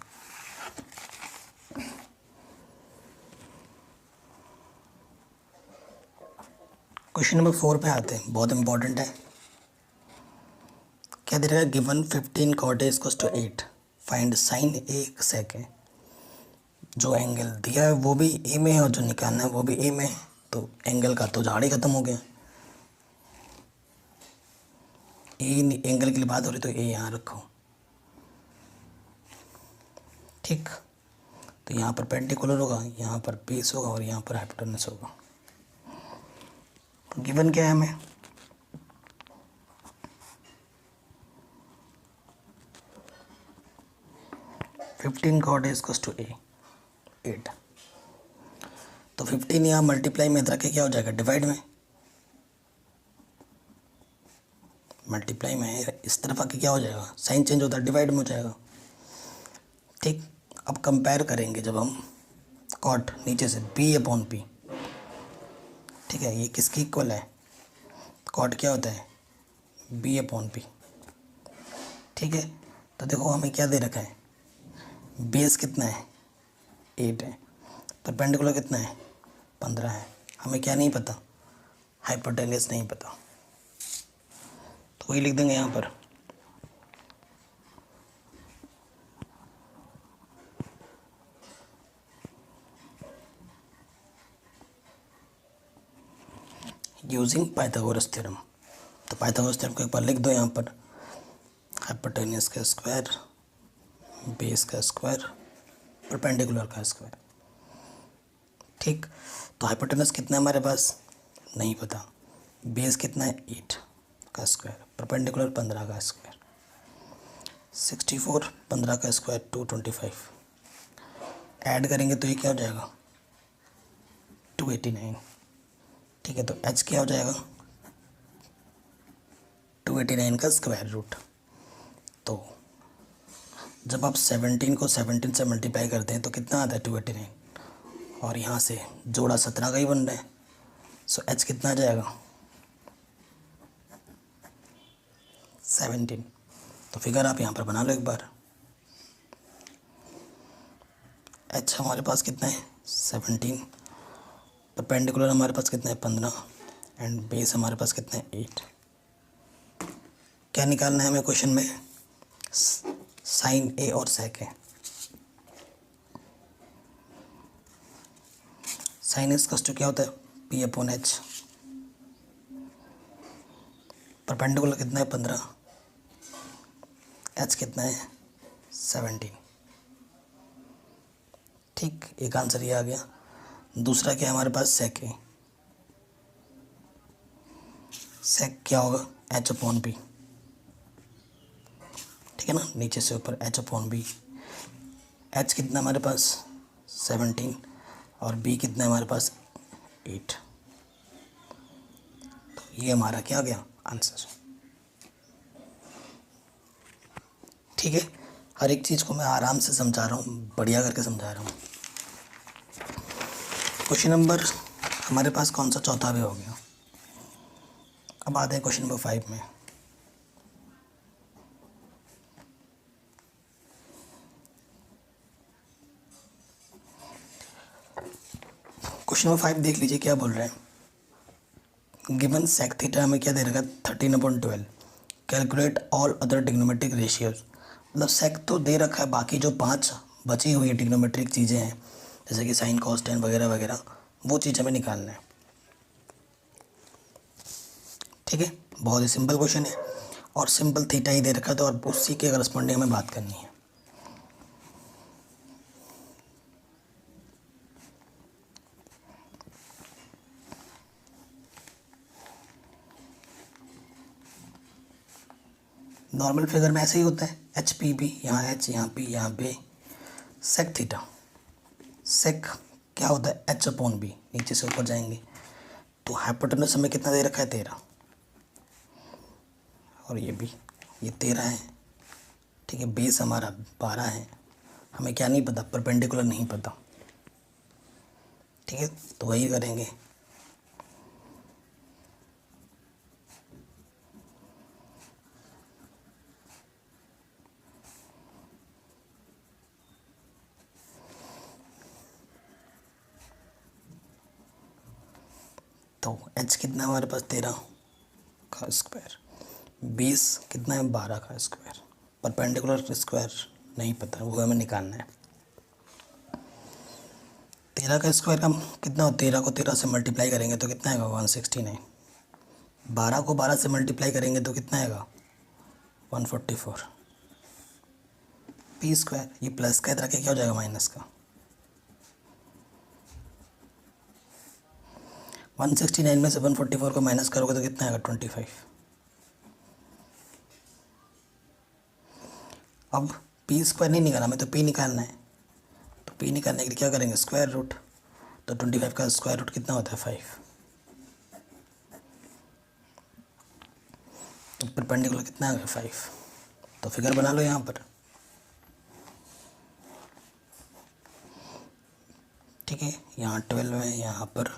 क्वेश्चन नंबर 4 पे आते हैं, बहुत इंपॉर्टेंट है। क्या दे रहा है, given 15 cot A = 8, find sine A sec है। जो एंगल दिया है वो भी ए में है और जो निकालना है वो भी ए में है, तो एंगल का तो झाड़ ही खत्म हो गया। ए एंगल के लिए बात हो रही तो ए यहाँ रखो, ठीक। तो यहाँ पर परपेंडिकुलर होगा, यहाँ पर बेस होगा और यहाँ पर हाइपोटेनस होगा। गिवन क्या है हमें, फिफ्टीन cot A = 8, तो 15 यहाँ मल्टीप्लाई में रख के क्या हो जाएगा डिवाइड में, मल्टीप्लाई में इस तरफ आके क्या हो जाएगा साइन चेंज होता है डिवाइड में हो जाएगा, ठीक। अब कंपेयर करेंगे जब हम कॉट नीचे से B/P, ठीक है, ये किसकी इक्वल है, कॉट क्या होता है, बी अपॉन पी। ठीक है, तो देखो हमें क्या दे रखा है, बेस कितना है 8 है, परपेंडिकुलर कितना है 15 है, हमें क्या नहीं पता, हाइपोटेन्यूस नहीं पता, तो वही लिख देंगे यहाँ पर। यूजिंग पाइथागोरस थ्योरम, तो पाइथागोरस थ्योरम को एक बार लिख दो यहाँ पर, हाइपोटेन्यूस का स्क्वायर, बेस का स्क्वायर, परपेंडिकुलर का स्क्वायर। ठीक, तो हाइपोटेनस कितना है हमारे पास नहीं पता, बेस कितना है 8 का स्क्वायर, परपेंडिकुलर 15 का स्क्वायर, 64, 15 का स्क्वायर 225, ऐड करेंगे तो ये क्या हो जाएगा 289। ठीक है, तो एच क्या हो जाएगा 289 का स्क्वायर रूट। तो जब आप 17 को 17 से मल्टीप्लाई करते हैं तो कितना आता है 289, और यहाँ से जोड़ा 17 का ही बन रहा है, सो एच कितना आ जाएगा 17। तो फिगर आप यहाँ पर बना लो एक बार, एच हमारे पास कितना है 17, परपेंडिकुलर हमारे पास कितना है 15, एंड बेस हमारे पास कितना है 8। क्या निकालना है हमें क्वेश्चन में, साइन ए और सेक है। साइन एस कस टू क्या होता है पी अपॉन एच, परपेंडिकुलर कितना है 15, एच कितना है 17। ठीक, एक आंसर ये आ गया। दूसरा क्या है हमारे पास सेक है, सेक क्या होगा एच अपॉन पी। ठीक है ना, नीचे से ऊपर एच अपॉन बी, एच कितना हमारे पास 17 और बी कितना है हमारे पास 8। तो ये हमारा क्या आ गया आंसर। ठीक है, हर एक चीज़ को मैं आराम से समझा रहा हूँ, बढ़िया करके समझा रहा हूँ। क्वेश्चन नंबर हमारे पास कौन सा, चौथा भी हो गया। अब आते हैं क्वेश्चन नंबर 5 में। क्वेश्चन नंबर 5 देख लीजिए क्या बोल रहे हैं। गिवन सेक थीटा हमें क्या दे रखा है 13/12, calculate all other trigonometric ratios. मतलब सेक तो दे रखा है, बाकी जो 5 बची हुई ट्रिग्नोमेट्रिक चीज़ें हैं जैसे कि साइन कॉस टेन वगैरह वगैरह, वो चीज़ हमें निकालना है। ठीक है, बहुत ही सिंपल क्वेश्चन है, और सिंपल थीटा ही दे रखा है, तो और उसी के करस्पॉन्डिंग हमें बात करनी है। नॉर्मल फिगर में ऐसे ही होता है, एच पी बी, यहाँ एच, यहाँ पी, यहाँ पे सेक थीटा। सेक क्या होता है एच अपॉन बी, नीचे से ऊपर जाएंगे तो हाइपोटेनस हमें कितना दे रखा है 13, और ये भी ये 13 है। ठीक है, बेस हमारा 12 है, हमें क्या नहीं पता परपेंडिकुलर नहीं पता। ठीक है, तो वही करेंगे। तो एच कितना है हमारे पास 13 का स्क्वायर, बेस कितना है 12 का स्क्वायर, परपेंडिकुलर स्क्वायर नहीं पता, वो हमें निकालना है। 13 का स्क्वायर का कितना हो, 13 को 13 से मल्टीप्लाई करेंगे तो कितना आएगा 169, 12 को 12 से मल्टीप्लाई करेंगे तो कितना आएगा 144, पी स्क्वायर, ये प्लस का इधर के क्या हो जाएगा माइनस का, 169 में से 144 को माइनस करोगे तो कितना आएगा 25। अब पी स्क्वायर नहीं निकाला हमें, तो पी निकालना है, तो पी निकालने के लिए क्या करेंगे स्क्वायर रूट, तो 25 का स्क्वायर रूट कितना होता है 5, तो परपेंडिकुलर कितना आ गया 5। तो फिगर बना लो यहाँ पर। ठीक है, यहाँ 12 है, यहाँ पर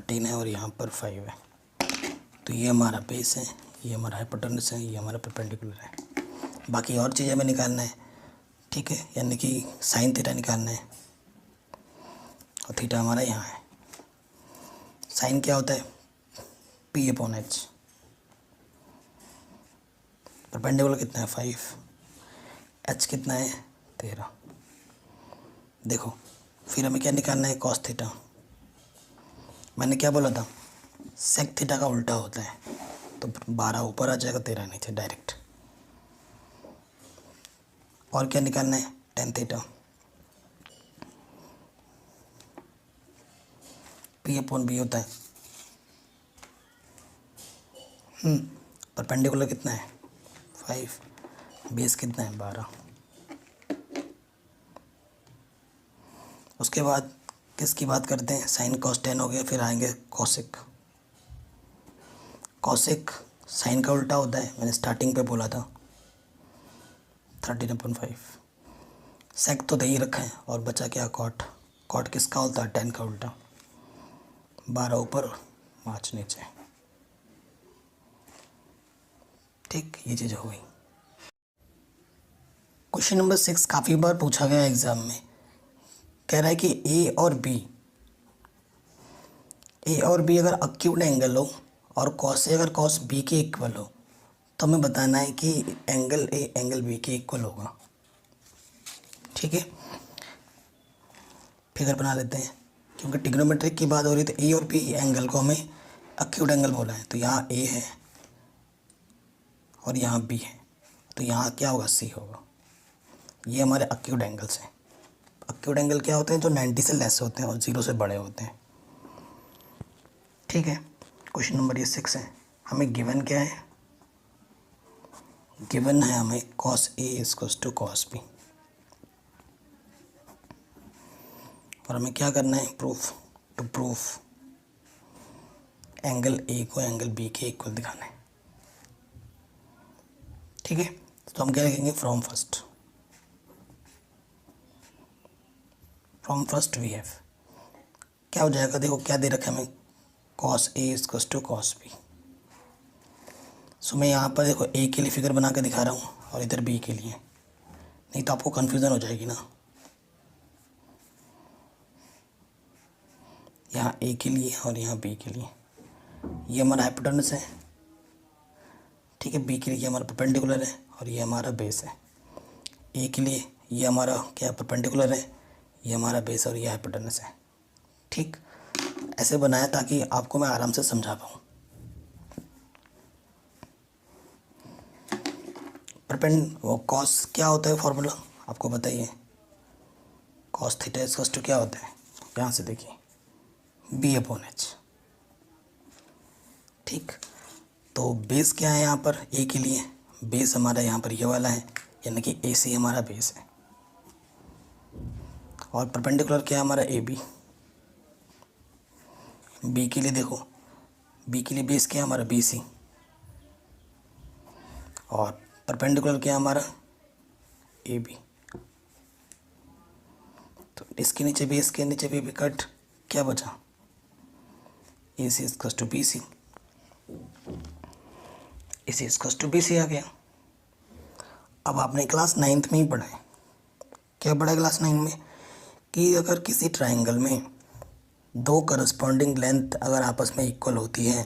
13 है और यहाँ पर 5 है। तो ये हमारा बेस है, ये हमारा हाइपोटेन्यूस है, ये हमारा परपेंडिकुलर है। बाकी और चीज़ें हमें निकालना है, ठीक है, यानी कि साइन थीटा निकालना है और थीटा हमारा यहाँ है। साइन क्या होता है? P/H। परपेंडिकुलर कितना है? 5। H कितना है? 13। देखो फिर हमें क्या निकालना है? Cos theta. मैंने क्या बोला था? सेक थीटा का उल्टा होता है, तो 12 ऊपर आ जाएगा, 13 नीचे डायरेक्ट। और क्या निकालना है? Tan theta. P/B होता है। परपेंडिकुलर कितना है? 5। बेस कितना है? 12। उसके बाद किसकी बात करते हैं? साइन कॉस टेन हो गया, फिर आएंगे कॉसिक। कॉसिक साइन का उल्टा होता है, मैंने स्टार्टिंग पे बोला था, 13/5। सेक तो दे ही रखा है और बचा क्या? कॉट। कॉट किसका होता है? 10 का उल्टा। 12 ऊपर 5 नीचे। ठीक, ये चीज़ हो गई। क्वेश्चन नंबर 6 काफ़ी बार पूछा गया एग्जाम में। कह रहा है कि ए और बी अगर अक्यूट एंगल हो और कॉस ए अगर कॉस बी के इक्वल हो, तो हमें बताना है कि एंगल ए एंगल बी के इक्वल होगा। ठीक है, फिगर बना लेते हैं, क्योंकि ट्रिग्नोमेट्रिक की बात हो रही, तो ए और बी एंगल को हमें अक्यूट एंगल बोला है। तो यहाँ ए है और यहाँ बी है, तो यहाँ क्या होगा? सी होगा। ये हमारे अक्यूट एंगल्स हैं। अक्यूट एंगल क्या होते हैं? जो 90 से लेस होते हैं और 0 से बड़े होते हैं। ठीक है, क्वेश्चन नंबर ये 6 है। हमें गिवन क्या है? गिवन है हमें cos A equals to cos B, और हमें क्या करना है? प्रूफ एंगल A को एंगल B के इक्वल दिखाना है। ठीक है, तो हम क्या लिखेंगे? फ्रॉम फर्स्ट वी हैव, क्या हो जाएगा? देखो क्या दे रखा है हमें? cos A equals to cos B। So मैं यहाँ पर देखो A के लिए फिगर बना के दिखा रहा हूँ और इधर B के लिए, नहीं तो आपको कन्फ्यूज़न हो जाएगी ना। यहाँ A के लिए और यहाँ B के लिए। ये हमारा हाइपोटेन्यूस है, ठीक है। B के लिए ये हमारा परपेंडिकुलर है और ये हमारा बेस है। A के लिए ये हमारा क्या? परपेंडिकुलर है, ये हमारा बेस और ये हाइपोटेन्यूस है। ठीक, ऐसे बनाया ताकि आपको मैं आराम से समझा पाऊँ। वो कॉस क्या होता है? फॉर्मूला आपको बताइए। कॉस थीटा इक्वल्स टू क्या होता है? यहाँ से देखिए, B/H। ठीक, तो बेस क्या है यहाँ पर? ए के लिए बेस हमारा यहाँ पर ये वाला है, यानी कि ए सी हमारा बेस है। और परपेंडिकुलर क्या है हमारा? AB। बी के लिए देखो, बी के लिए बेस क्या है हमारा? BC। और परपेंडिकुलर क्या है हमारा? AB। तो इसके नीचे बेस के नीचे भी कट, क्या बचा? AC equals to BC। AC equals to BC आ गया। अब आपने क्लास 9th में ही पढ़ा है, क्या पढ़ा है क्लास 9 में? कि अगर किसी ट्राइंगल में दो करस्पॉन्डिंग लेंथ अगर आपस में इक्वल होती है,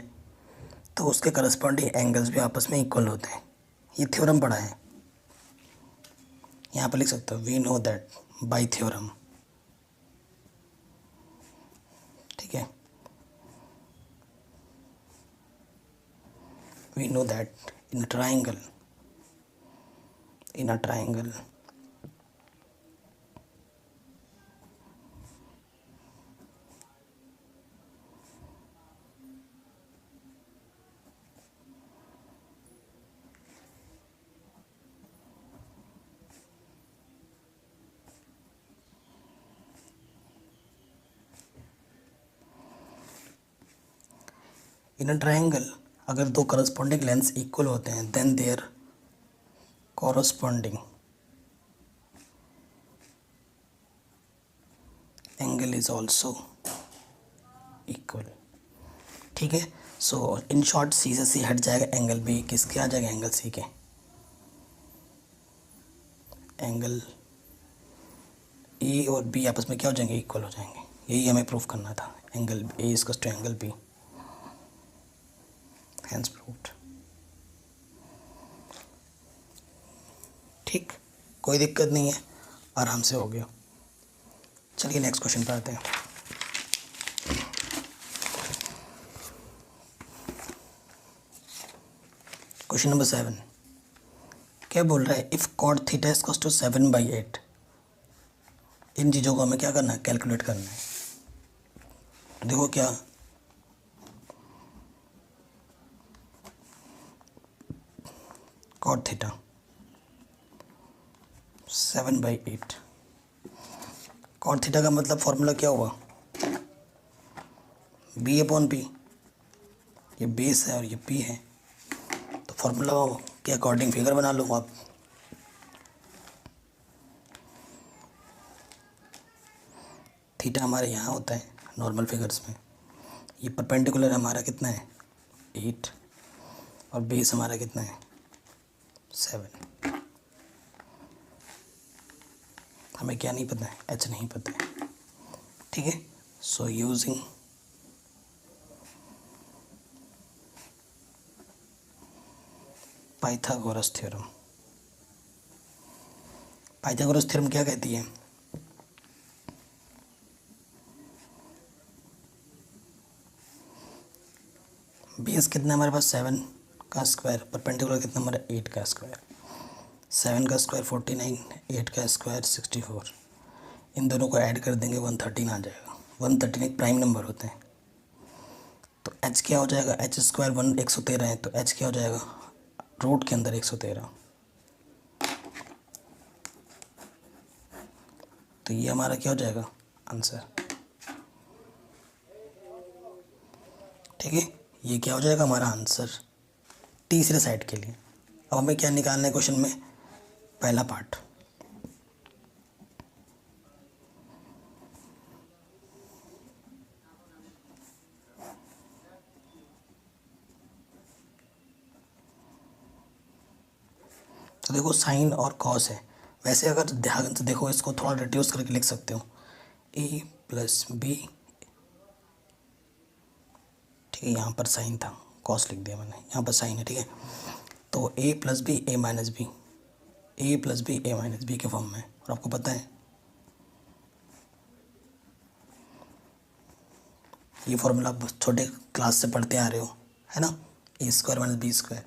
तो उसके करस्पॉन्डिंग एंगल्स भी आपस में इक्वल होते हैं। ये थ्योरम पढ़ा है, यहाँ पर लिख सकते हो, we know that by theorem. ठीक है, we know that in a triangle अगर दो करस्पॉन्डिंग लेंथ्स इक्वल होते हैं, then their corresponding angle is also equal. ठीक है। सो इन शॉर्ट सी से सी हट जाएगा, एंगल बी किसके आ जाएगा, एंगल सी के। एंगल ए और बी आपस में क्या हो जाएंगे, इक्वल हो जाएंगे। यही हमें प्रूफ करना था, angle A is equal to angle B, hence proved. ठीक, कोई दिक्कत नहीं है, आराम से हो गया। चलिए नेक्स्ट क्वेश्चन पर आते हैं। क्वेश्चन नंबर 7 क्या बोल रहा है, if cot theta is equal to 7/8। इन चीज़ों को हमें क्या करना है, कैलकुलेट करना है। तो देखो क्या, कॉट थीटा 7/8, कॉट थीटा का मतलब फॉर्मूला क्या हुआ, बी अपॉन पी। ये बेस है और ये पी है, तो फॉर्मूला के अकॉर्डिंग फिगर बना लो आप। थीटा हमारे यहाँ होता है नॉर्मल फिगर्स में, ये परपेंडिकुलर हमारा कितना है 8 और बेस हमारा कितना है 7। हमें क्या नहीं पता है, एच नहीं पता है, ठीक है। So using Pythagoras theorem, Pythagoras theorem क्या कहती है, बेस कितना हमारे पास 7 का स्क्वायर, परपेंडिकुलर कितना हमारा 8 का स्क्वायर, 7 का स्क्वायर 49, 8 का स्क्वायर 64। इन दोनों को ऐड कर देंगे 113 आ जाएगा। 113 एक प्राइम नंबर होते हैं, तो एच क्या हो जाएगा, एच स्क्वायर 113 है, तो एच क्या हो जाएगा रूट के अंदर 113। तो ये हमारा क्या हो जाएगा आंसर, ठीक है। ये क्या हो जाएगा हमारा आंसर तीसरे साइड के लिए। अब हमें क्या निकालना है क्वेश्चन में, पहला पार्ट। तो देखो साइन और कॉस है, वैसे अगर ध्यान से देखो इसको थोड़ा रिड्यूस करके लिख सकते हो, ए प्लस बी, ठीक है। यहाँ पर साइन था, कॉस लिख दिया मैंने, यहाँ पर साइन है, ठीक है। तो ए प्लस बी ए माइनस बी, ए प्लस बी ए माइनस बी के फॉर्म में। और आपको पता है ये फॉर्मूला आप छोटे क्लास से पढ़ते आ रहे हो, है ना, ए स्क्वायर माइनस बी स्क्वायर।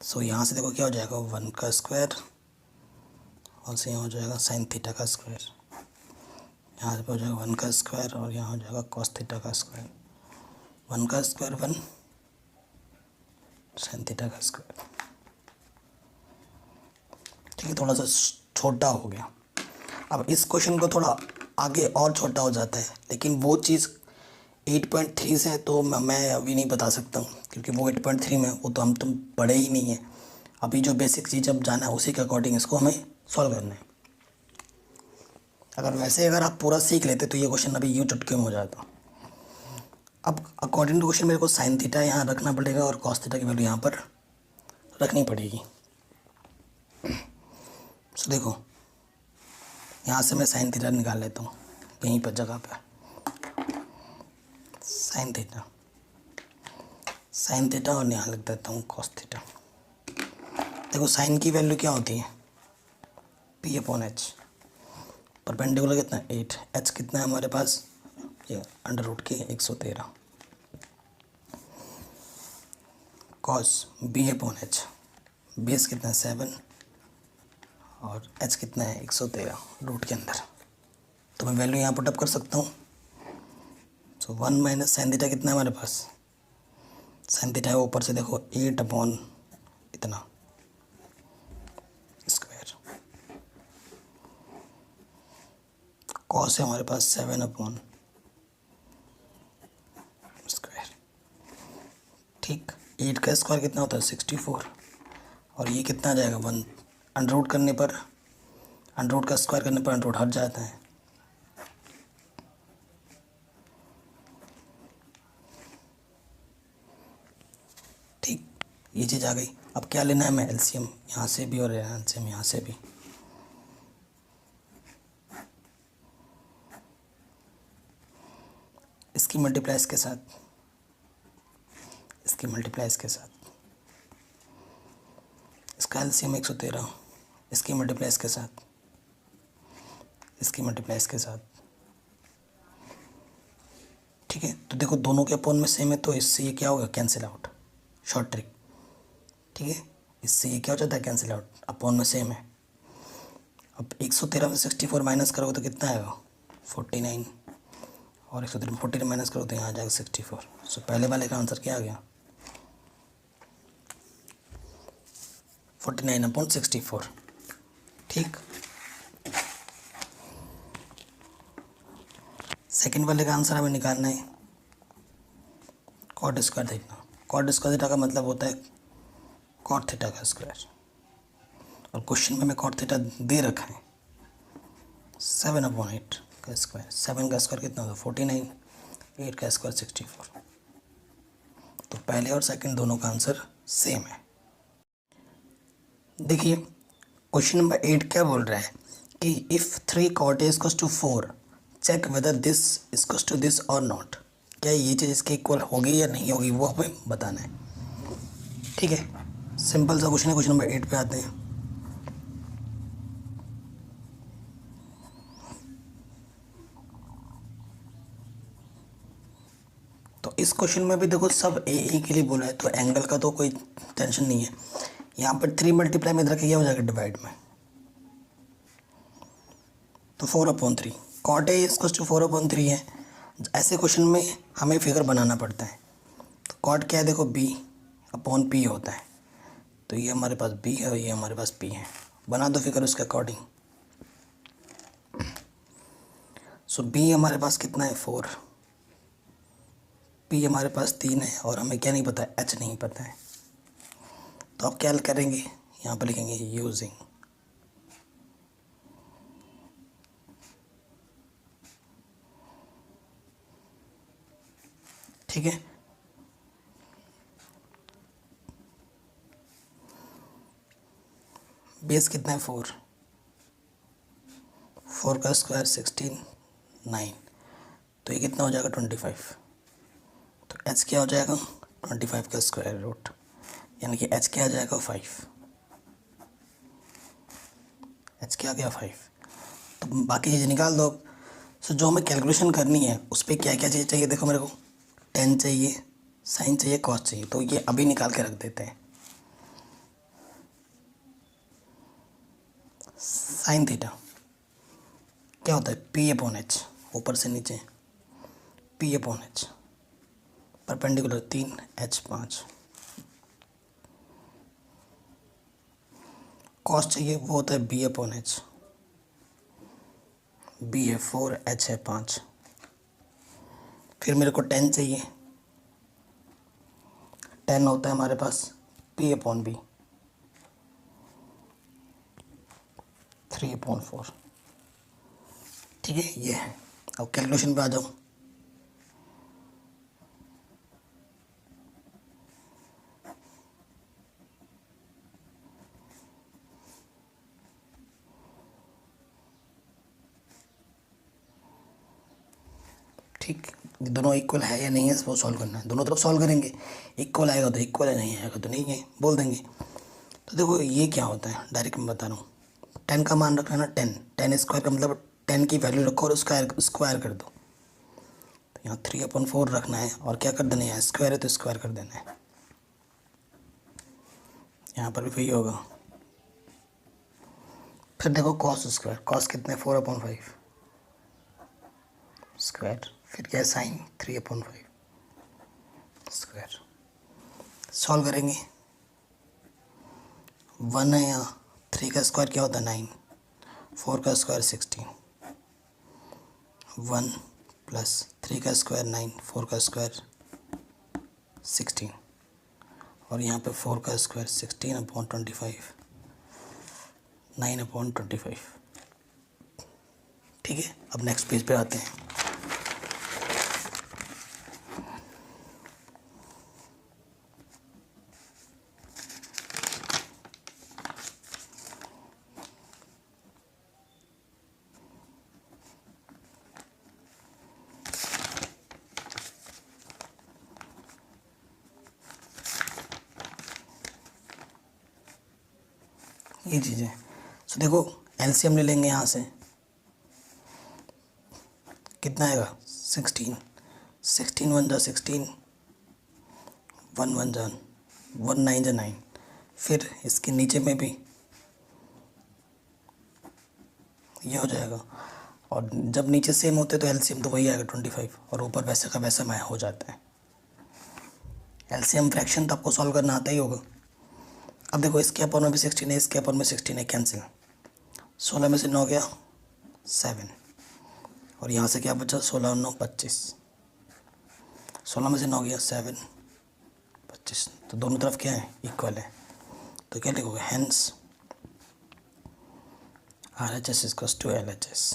सो यहाँ से देखो क्या हो जाएगा 1 का स्क्वायर, और से यहाँ हो जाएगा साइन थीटा का स्क्वायर, यहाँ पे हो जाएगा 1 का स्क्वायर, और यहाँ हो जाएगा कॉस थीटा का स्क्वायर। 1 का स्क्वायर 1 साइन थीटा का स्क्वायर, ठीक है। थोड़ा सा छोटा हो गया। अब इस क्वेश्चन को थोड़ा आगे और छोटा हो जाता है, लेकिन वो चीज़ 8.3 से तो मैं अभी नहीं बता सकता हूँ, क्योंकि वो 8.3 में वो तो हम तुम पढ़े ही नहीं है। अभी जो बेसिक चीज़ अब जाना है उसी के अकॉर्डिंग इसको हमें सॉल्व करना है। अगर आप पूरा सीख लेते तो ये क्वेश्चन अभी यूँ चुटकी में हो जाता। अब अकॉर्डिंग टू क्वेश्चन मेरे को साइन थीटा यहाँ रखना पड़ेगा और कॉस थीटा की वैल्यू यहाँ पर रखनी पड़ेगी। सो देखो यहाँ से मैं साइन थीटा निकाल लेता हूँ, यहीं पर जगह पर साइन थीटा और यहाँ लिख देता हूँ कॉस थीटा। देखो साइन की वैल्यू क्या होती है पी अपॉन एच, परपेंडिकुलर कितना 8, एच कितना है हमारे पास ये अंडर रूट के 113, cos B upon H, base कितना है 7 और एच कितना है 113 रूट के अंदर। तो मैं वैल्यू यहाँ पुटअप कर सकता हूँ। सो 1 माइनस साइन थीटा कितना है हमारे पास, साइन थीटा है ऊपर से देखो 8 अपॉन इतना स्क्वायर, कॉस है हमारे पास 7 अपॉन स्क्वायर, ठीक। 8 का स्क्वायर कितना होता है 64, और ये कितना आ जाएगा 1, अंडर रूट करने पर, अंडर रूट का स्क्वायर करने पर अंडर रूट हट जाता है। ये चीज़ आ गई। अब क्या लेना है हमें, एलसीएम यहाँ से भी और एलसीएम यहाँ से भी। इसकी मल्टीप्लाई इसके साथ, इसकी मल्टीप्लाई इसके साथ, इसका एलसीएम 113, इसकी मल्टीप्लाई इसके साथ, इसकी मल्टीप्लाई इसके साथ। ठीक है, तो देखो दोनों के अपोन में सेम है, तो इससे ये क्या होगा, कैंसिल आउट, शॉर्ट ट्रिक। ठीक है, इससे ये क्या हो जाता है, कैंसिल आउट, अपोन में सेम है। अब 113 में 64 माइनस करोगे तो कितना आएगा, 49, और 113 में 49 माइनस करो तो यहाँ आ जाएगा 64। सो पहले वाले का आंसर क्या आ गया, 49/64। ठीक, सेकंड वाले का आंसर हमें निकालना है cot square theta. Cot square theta का मतलब होता है कॉट थीटा का स्क्वायर, और क्वेश्चन में हमें कॉट थीटा दे रखा है 7/8 का स्क्वायर। 7 का स्क्वायर कितना होगा 49, 8 का स्क्वायर 64। तो पहले और सेकंड दोनों का आंसर सेम है। देखिए क्वेश्चन नंबर 8 क्या बोल रहा है कि if 3 cot A equals to 4 check whether this equals to this और नॉट। क्या ये चीज़ इसके इक्वल होगी या नहीं होगी, वो हमें बताना है। ठीक है, सिंपल सा क्वेश्चन है। क्वेश्चन नंबर 8 पे आते हैं। तो इस क्वेश्चन में भी देखो सब ए के लिए बोला है, तो एंगल का तो कोई टेंशन नहीं है। यहाँ पर 3 मल्टीप्लाई में इधर क्या हो जाएगा, डिवाइड में, तो 4/3 कॉट ए इक्वल्स टू 4/3 है। ऐसे क्वेश्चन में हमें फिगर बनाना पड़ता है। तो कॉट क्या है, देखो B/P होता है। तो ये हमारे पास B है और ये हमारे पास P है। बना दो फिगर उसके अकॉर्डिंग। सो B हमारे पास कितना है 4, P हमारे पास 3 है, और हमें क्या नहीं पता है, H नहीं पता है। तो अब क्या करेंगे, यहाँ पर लिखेंगे यूजिंग। ठीक है, बेस कितना है 4, 4 का स्क्वायर 16, 9, तो ये कितना हो जाएगा 25। तो h क्या हो जाएगा 25 का स्क्वायर रूट, यानी कि h क्या आ जाएगा 5। h क्या आ गया 5। तो बाकी चीज़ निकाल दो। सो जो हमें कैलकुलेशन करनी है उस पर क्या क्या चीज़ चाहिए, देखो मेरे को tan चाहिए, sin चाहिए, cos चाहिए। तो ये अभी निकाल के रख देते हैं। साइन थीटा क्या होता है, P/H, ऊपर से नीचे P/H, परपेंडिकुलर 3, H 5। कॉस चाहिए, वो होता है B/H, B है 4, H है 5। फिर मेरे को tan चाहिए, tan होता है हमारे पास P/B, 3/4। ठीक है, ये है। अब कैलकुलेशन पे आ जाओ। ठीक, दोनों इक्वल है या नहीं है वो सॉल्व करना है। दोनों तरफ सॉल्व करेंगे, इक्वल आएगा तो इक्वल है, नहीं आएगा तो नहीं है, बोल देंगे। तो देखो ये क्या होता है, डायरेक्ट मैं बता रहा हूँ। 10 का मान रखना ना, 10 स्क्वायर का मतलब 10 की वैल्यू रखो और स्क्वायर कर दो। तो यहाँ 3/4 रखना है, और क्या कर देना है, यहाँ स्क्वायर है तो स्क्वायर कर देना है। यहाँ पर भी वही होगा। फिर देखो कॉस स्क्वायर, कॉस कितने 4/5 स्क्वायर, फिर क्या है साइन 3/5 स्क्वायर। सॉल्व करेंगे, 1 है यहाँ, 3 का स्क्वायर क्या होता है 9, 4 का स्क्वायर 16, 1 प्लस 3 का स्क्वायर 9, 4 का स्क्वायर 16, और यहाँ पे 4 का स्क्वायर 16/25, 9/25। ठीक है, अब नेक्स्ट पेज पे आते हैं। ये चीज़ है। सो देखो एलसीएम ले लेंगे यहाँ से, कितना आएगा 16, 16 वन जा 16, 1 1 जा 1 9 जा 9, फिर इसके नीचे में भी ये हो जाएगा। और जब नीचे सेम होते तो एलसीएम तो वही आएगा 25, और ऊपर वैसे का वैसा मैं हो जाता है। एलसीएम फ्रैक्शन तो आपको सॉल्व करना आता ही होगा। अब देखो इसके अपॉन में भी 16 है, इसके अपॉन में 16 है, कैंसिल। 16 में से 9 गया 7, और यहाँ से क्या बचा 16 और 9 25, 16 में से 9 गया 7 25, तो दोनों तरफ क्या है इक्वल है। तो क्या लिखोगे, hence RHS equals to LHS,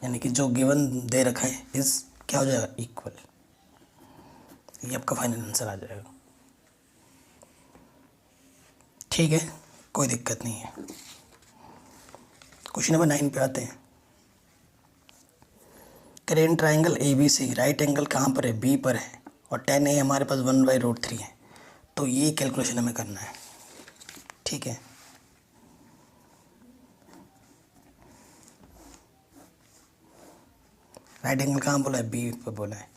यानी कि जो गिवन दे रखा है इस क्या हो जाएगा इक्वल। ये आपका फाइनल आंसर आ जाएगा। ठीक है, कोई दिक्कत नहीं है। क्वेश्चन नंबर 9 पे आते हैं। करेन ट्राइंगल ABC राइट एंगल कहाँ पर है, B पर है, और tan A हमारे पास 1/√3 है। तो ये कैलकुलेशन हमें करना है। ठीक है, राइट एंगल कहाँ बोला है, B पर बोला है।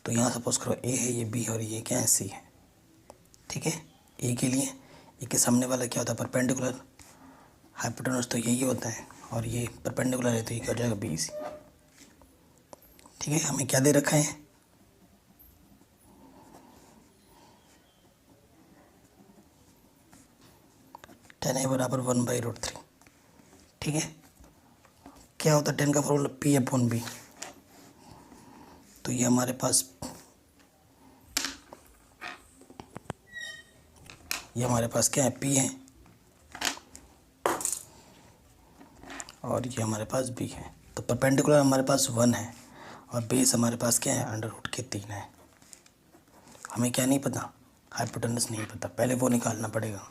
तो यहाँ सपोज करो A है, ये B और ये क्या है C है। ठीक है, A के लिए A के सामने वाला क्या होता है परपेंडिकुलर, हाइपोटेन्यूज तो यही होता है, और ये परपेंडिकुलर है तो ये क्या हो जाएगा BC। ठीक है, हमें क्या दे रखा है, tan A बराबर 1/√3। ठीक है, क्या होता है tan का फॉर्मूला P/B। तो ये हमारे पास क्या है P है, और ये हमारे पास B है। तो परपेंडिकुलर हमारे पास 1 है, और बेस हमारे पास क्या है √3 है। हमें क्या नहीं पता, हाइपोटेन्यूज नहीं पता, पहले वो निकालना पड़ेगा।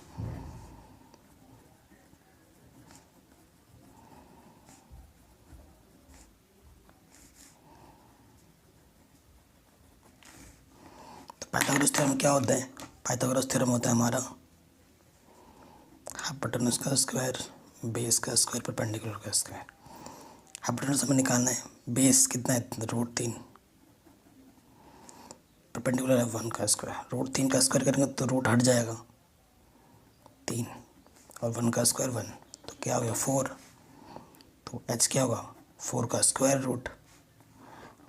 पाइथागोरस थ्योरम क्या होता है, पाइथागोरस थ्योरम होता है हमारा हाइपोटेन्यूज का स्क्वायर, बेस का स्क्वायर, परपेंडिकुलर का स्क्वायर। हाइपोटेन्यूज हमें निकालना है, बेस कितना है √3, परपेंडिकुलर है 1 का स्क्वायर। √3 का स्क्वायर करेंगे तो रूट हट जाएगा 3, और 1 का स्क्वायर 1, तो क्या हो गया 4। तो h क्या होगा 4 का स्क्वायर रूट,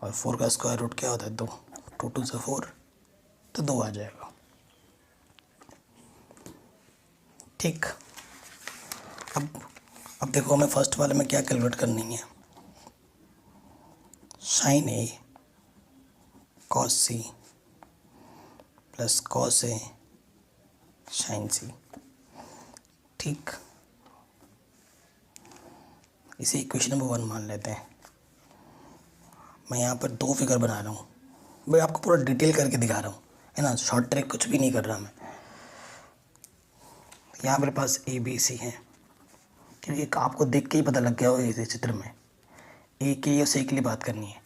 और 4 का स्क्वायर रूट क्या होता है 2, 2 2 से 4, तो 2 आ जाएगा। ठीक, अब देखो हमें फर्स्ट वाले में क्या कैलकुलेट करनी है, sin A cos C plus cos A sin C। ठीक, इसे इक्वेशन नंबर 1 मान लेते हैं। मैं यहाँ पर 2 फिगर बना रहा हूँ, मैं आपको पूरा डिटेल करके दिखा रहा हूँ, है ना, शॉर्ट ट्रिक कुछ भी नहीं कर रहा मैं। यहाँ मेरे पास ABC है, क्योंकि आपको देख के ही पता लग गया हो इस चित्र में A के लिए, C के लिए बात करनी है।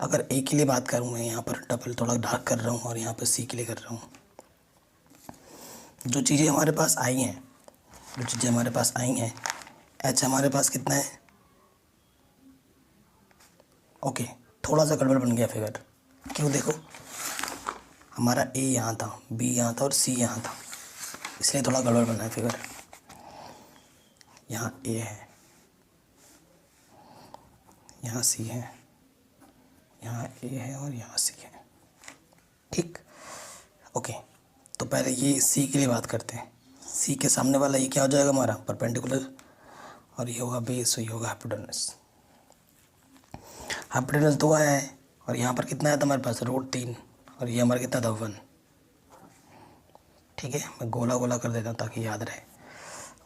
अगर A के लिए बात करूँ, मैं यहाँ पर डबल थोड़ा डार्क कर रहा हूँ, और यहाँ पर C के लिए कर रहा हूँ। जो चीज़ें हमारे पास आई हैं, H हमारे पास कितना है, ओके, थोड़ा सा गड़बड़ बन गया फिगर। क्यों, देखो हमारा A यहाँ था, B यहाँ था, और C यहाँ था, इसलिए थोड़ा गड़बड़ बना है फिगर। यहाँ A है, यहाँ C है, यहाँ A है, और यहाँ C है। ठीक, ओके, तो पहले ये C के लिए बात करते हैं। C के सामने वाला ये क्या हो जाएगा हमारा परपेंडिकुलर, और ये होगा बेस, और ये होगा हाइपोटेन्यूज। हाइपोटेन्यूज 2 आया है, और यहाँ पर कितना आया था हमारे पास √3, और ये हमारा कितना था 1। ठीक है, मैं गोला गोला कर देता हूँ ताकि याद रहे।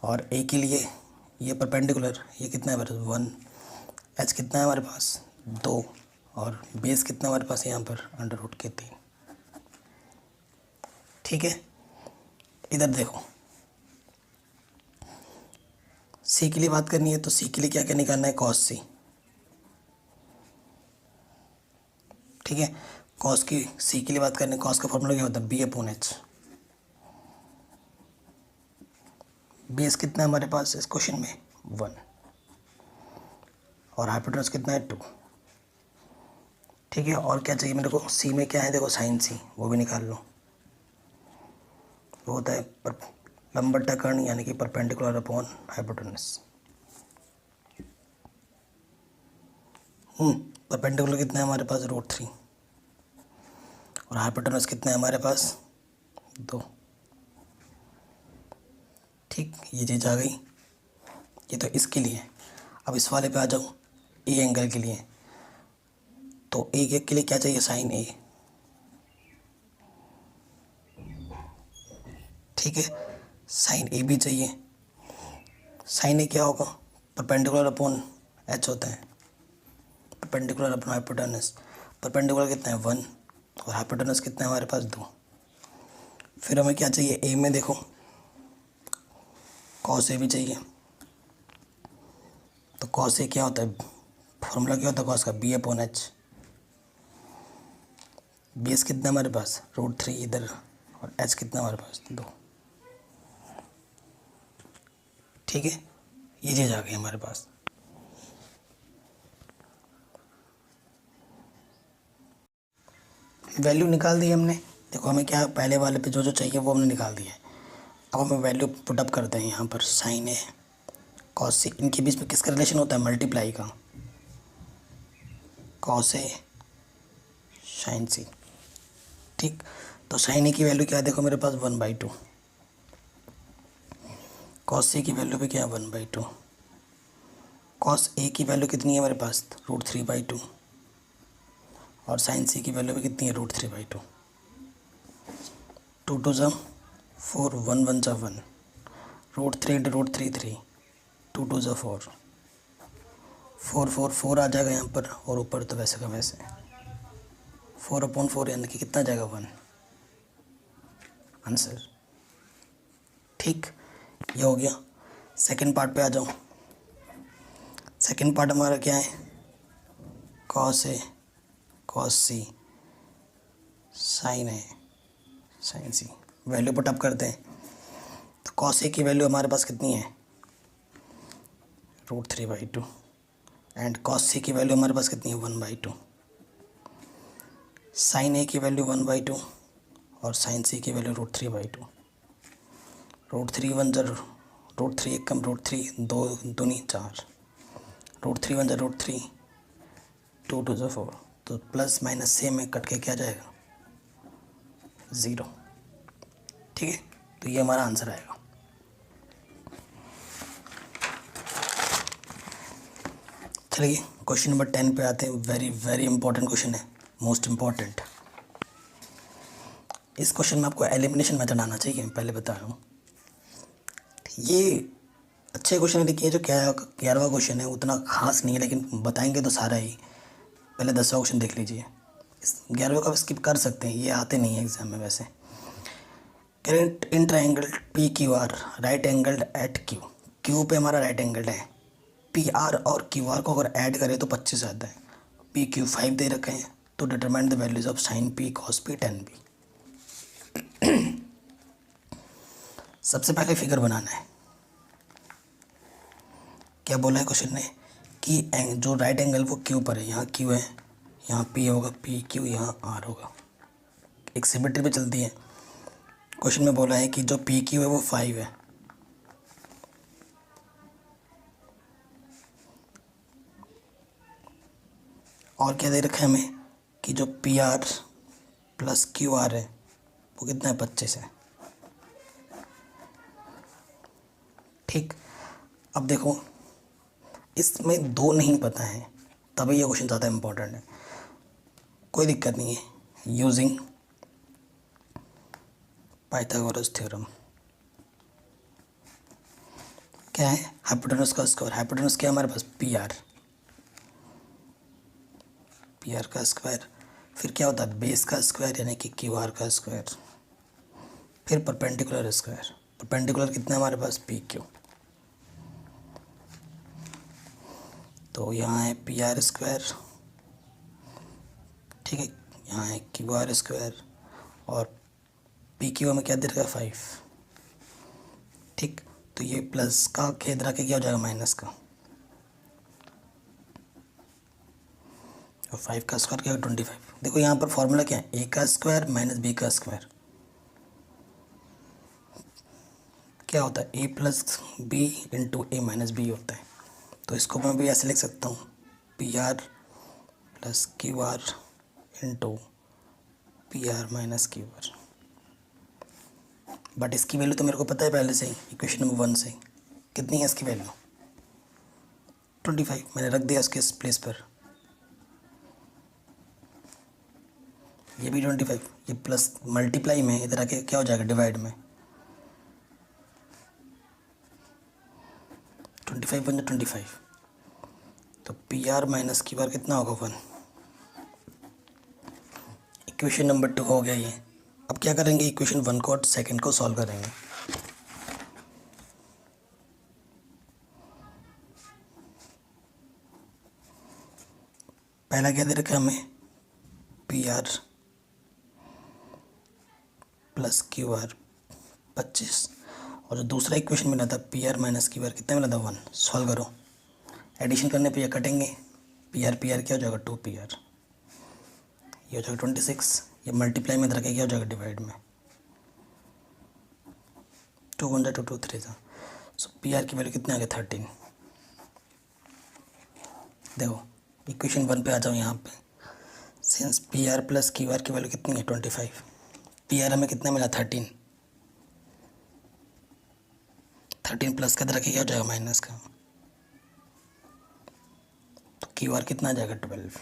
और A के लिए ये परपेंडिकुलर, ये कितना है हमारे 1, H कितना है हमारे पास 2, और बेस कितना हमारे पास यहाँ पर √3। ठीक है, इधर देखो C के लिए बात करनी है, तो C के लिए क्या क्या निकालना है cos C। ठीक है, cos की C के लिए बात करनी है, cos का फॉर्मूला क्या होता है B/H। बेस कितना है हमारे पास इस क्वेश्चन में 1 और हाइपोटेनस कितना है 2। ठीक है, और क्या चाहिए मेरे को, सी में क्या है देखो साइन सी, वो भी निकाल लो। वो होता है लंब बटा कर्ण यानी कि परपेंडिकुलर अपॉन हाइपोटेनस। परपेंडिकुलर कितना है हमारे पास √3 और हाइपोटेनस कितना है हमारे पास 2। ठीक, ये चीज़ आ गई। ये तो इसके लिए। अब इस वाले पे आ जाओ, ए एंगल के लिए। तो ए के लिए क्या चाहिए, साइन ए। ठीक है, साइन ए भी चाहिए। साइन ए क्या होगा, परपेंडिकुलर अपॉन एच होता है, परपेंडिकुलर अपॉन हाइपोटेनस। परपेंडिकुलर कितना है 1 और हाइपोटेनस कितना है हमारे पास 2। फिर हमें क्या चाहिए, ए में देखो कॉस ए भी चाहिए। तो कॉस ए क्या होता है, फॉर्मूला क्या होता है कॉस का, बी अपॉन एच। बेस कितना हमारे पास √3 इधर और एच कितना हमारे पास 2। ठीक है, ये चीज़ आ गई हमारे पास। वैल्यू निकाल दी हमने। देखो हमें क्या पहले वाले पे जो जो चाहिए वो हमने निकाल दिया है। अब हमें वैल्यू पुटअप करते हैं यहाँ पर, साइन ए कॉस सी, इनके बीच में किसका रिलेशन होता है, मल्टीप्लाई का, कॉस ए साइन सी। ठीक, तो साइन ए की वैल्यू क्या है देखो मेरे पास 1/2, कॉस सी की वैल्यू भी क्या है 1/2, कॉस ए की वैल्यू कितनी है हमारे पास √3/2 और साइन सी की वैल्यू भी कितनी है √3/2। 2 2 ज़ा 4, 1 1 ज़ा 1, √3 इंटू √3 3, 2 2 ज़ा 4, 4 4 4 आ जाएगा यहाँ पर, और ऊपर तो वैसे का वैसे 4/4 यानी कि कितना जाएगा 1 आंसर। ठीक, ये हो गया। सेकंड पार्ट पे आ जाओ। सेकंड पार्ट हमारा क्या है, cos A cos C sign A sign C. Value put up करते हैं। तो कॉस ए की वैल्यू हमारे पास कितनी है √3/2 एंड कॉस सी की वैल्यू हमारे पास कितनी है 1/2। साइन ए की वैल्यू 1/2 और साइन सी की वैल्यू √3/2। √3 1 ज़ा √3 1 कम √3 2 दूनी 4, √3 1 ज़ा √3, 2 2 ज़ा 4। तो प्लस माइनस सेम में कट के क्या जाएगा 0। ठीक है, तो ये हमारा आंसर आएगा। चलिए क्वेश्चन नंबर 10 पे आते हैं। वेरी वेरी इंपॉर्टेंट क्वेश्चन है, मोस्ट इम्पॉर्टेंट। इस क्वेश्चन में आपको एलिमिनेशन मेथड आना चाहिए, पहले बता रहा हूँ। ये अच्छे क्वेश्चन है, लेकिन ये जो 11वां क्वेश्चन है उतना खास नहीं है, लेकिन बताएंगे तो सारा ही। पहले 10वां क्वेश्चन देख लीजिए। इस 11वें का स्किप कर सकते हैं, ये आते नहीं है एग्जाम में वैसे। Current in triangle P Q R right angled at Q. Q पे हमारा राइट एंगल्ड है, पी आर और क्यू आर को अगर ऐड करें तो 25 आता है। पी क्यू 5 दे रखे हैं, तो determine the values of sine P cos P ten P. सबसे पहले फिगर बनाना है। क्या बोला है क्वेश्चन ने कि जो राइट एंगल वो क्यू पर है, यहाँ क्यू है, यहाँ पी होगा, पी क्यू यहाँ आर होगा, एक सिमेट्री पे चलती है। क्वेश्चन में बोला है कि जो पी क्यू है वो 5 है, और क्या दे रखा है हमें कि जो P R plus Q R है वो कितना है 25 है। ठीक, अब देखो इसमें 2 नहीं पता है, तभी ये क्वेश्चन ज़्यादा इम्पोर्टेंट है। कोई दिक्कत नहीं है, यूजिंग पाइथागोरस थ्योरम। क्या है, हाइपोटेनस का स्क्वायर। हाइपोटेनस क्या है हमारे पास पी आर का स्क्वायर। फिर क्या होता है बेस का स्क्वायर यानी कि क्यू आर का स्क्वायर, फिर परपेंडिकुलर स्क्वायर। परपेंडिकुलर कितना है हमारे पास पी क्यू। तो यहाँ है पी आर स्क्वायर, ठीक है, यहाँ है क्यू आर स्क्वायर, और पी क्यू हमें क्या दे रखा है 5। ठीक, तो ये प्लस का खेद रख के क्या हो जाएगा माइनस का, और 5 का स्क्वायर क्या है 25। देखो यहाँ पर फॉर्मूला क्या है, ए का स्क्वायर माइनस बी का स्क्वायर क्या होता है, ए प्लस बी इंटू ए माइनस बी होता है। तो इसको मैं भी ऐसे लिख सकता हूँ, P R plus Q R into P R minus Q R. But इसकी वैल्यू तो मेरे को पता है पहले से ही, इक्वेशन नंबर 1 से। कितनी है इसकी वैल्यू 25, मैंने रख दिया उसके प्लेस पर। ये भी 25, ये प्लस मल्टीप्लाई में इधर आके क्या हो जाएगा डिवाइड में, 25 बन 25। तो P R minus Q R कितना होगा 1। इक्वेशन नंबर 2 हो गया ये। अब क्या करेंगे, इक्वेशन 1 को और सेकंड को सॉल्व करेंगे। पहला क्या दे रखा है हमें, P R plus Q R 25, और जो दूसरा इक्वेशन मिला था P R minus Q R कितना मिला था 1। सॉल्व करो, एडिशन करने पे ये कटेंगे, पी आर क्या हो जाएगा 2 पी आर, ये हो जाएगा 26। ये मल्टीप्लाई में रखे क्या हो जाएगा डिवाइड में, 2 1 2 2 3 था। सो पी आर की वैल्यू कितने आ गए 13। देखो इक्वेशन 1 पे आ जाओ यहाँ पे, since P R plus Q R की वैल्यू कितनी है 25, पी आर हमें कितना मिला 13 प्लस का रखे क्या हो जाएगा माइनस का, तो क्यू आर कितना आ जाएगा 12।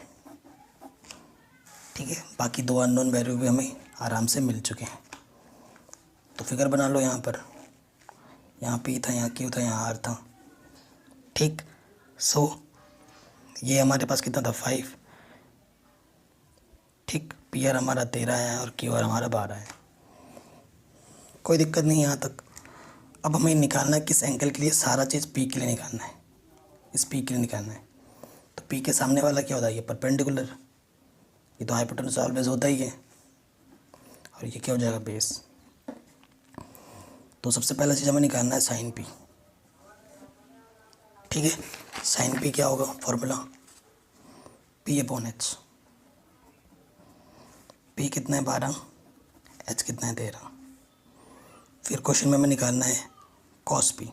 ठीक है, बाकी 2 अननोन वैल्यू भी हमें आराम से मिल चुके हैं। तो फिगर बना लो यहाँ पर, यहाँ पी था, यहाँ क्यू था, यहाँ आर था। ठीक, सो ये हमारे पास कितना था 5। ठीक, पी आर हमारा 13 है और क्यू आर हमारा 12 है। कोई दिक्कत नहीं यहाँ तक। अब हमें निकालना है किस एंगल के लिए, सारा चीज़ पी के लिए निकालना है, इस पी के लिए निकालना है। तो पी के सामने वाला क्या होता है, ये परपेंडिकुलर, ये तो हाइपोटेन्यूस ऑलवेज होता ही है, और ये क्या हो जाएगा बेस। तो सबसे पहला चीज़ हमें निकालना है साइन पी। ठीक है, साइन पी क्या होगा formula, P upon H. P कितना है 12, एच कितना है 13। फिर क्वेश्चन में हमें निकालना है कॉस पी।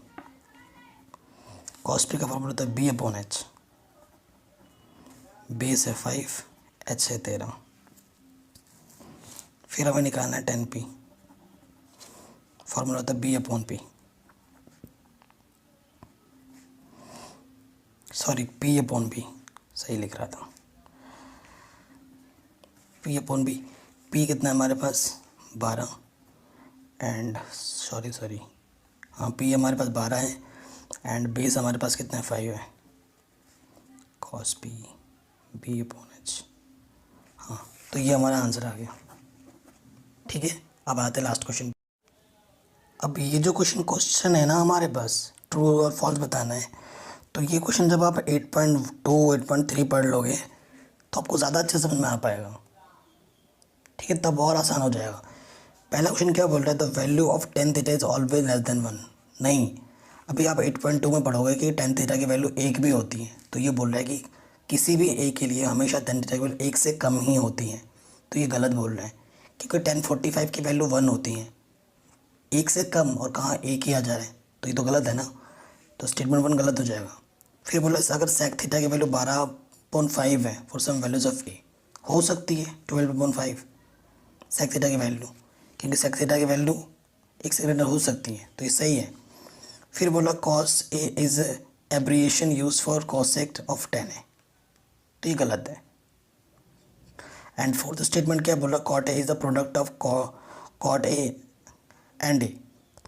कॉस पी का फॉर्मूला होता है बी अपॉन एच, बेस है 5, एच है 13। फिर हमें निकालना है टेन पी, फॉर्मूला होता है B upon P, sorry P upon B, सही लिख रहा था, पी अपॉन बी। पी कितना है हमारे पास 12, एंड सॉरी हाँ पी हमारे पास 12 है, एंड बेस हमारे पास कितना है 5 है, cos P B upon H. हाँ, तो ये हमारा आंसर आ गया। ठीक है, अब आते हैं लास्ट क्वेश्चन। अब ये जो क्वेश्चन है ना हमारे पास, ट्रू और फॉल्स बताना है। तो ये क्वेश्चन जब आप 8.2 8.3 पढ़ लोगे तो आपको ज़्यादा अच्छे समझ में आ पाएगा। ठीक है, तब और आसान हो जाएगा। पहला क्वेश्चन क्या बोल रहा है, the value of tan theta is always less than 1। नहीं, अभी आप 8.2 में पढ़ोगे कि टेन थीटा की वैल्यू 1 भी होती है। तो ये बोल रहा है कि किसी भी ए के लिए हमेशा टेन थीटा की वैल्यू 1 से कम ही होती है। तो ये गलत बोल रहा है, क्योंकि 1045 की वैल्यू 1 होती है, 1 से कम और कहाँ 1 ही आ जा रहा है, तो ये तो गलत है ना। तो स्टेटमेंट 1 गलत हो जाएगा। फिर बोला अगर सेक थीटा की वैल्यू 12.5 है फॉर सम वैल्यूज ऑफ ए, हो सकती है 12.5 सेक थीटा की वैल्यू, क्योंकि सेक थीटा की वैल्यू 1 से ग्रेटर हो सकती है, तो ये सही है। फिर बोला cos A is abbreviation use for cosec of 10 है, तो ये गलत है। एंड फोर्थ स्टेटमेंट क्या बोला, cot A is the product of cot A and A.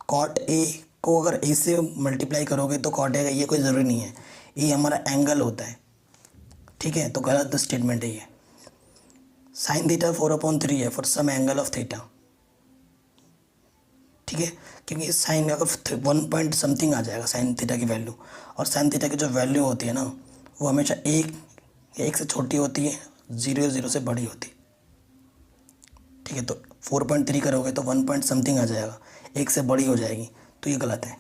Cot A को अगर ए से मल्टीप्लाई करोगे तो कॉट ए का ये कोई ज़रूरी नहीं है, ये हमारा एंगल होता है। ठीक है, तो गलत स्टेटमेंट है ये। साइन थीटा 4/3 है for some angle of theta. ठीक है, क्योंकि साइन अगर 1 पॉइंट समथिंग आ जाएगा साइन थीटा की वैल्यू, और साइन थीटा की जो वैल्यू होती है ना वो हमेशा 1 से छोटी होती है, 0 से बड़ी होती है। ठीक है, तो 4.3 करोगे तो 1 पॉइंट समथिंग आ जाएगा, 1 से बड़ी हो जाएगी, तो ये गलत है।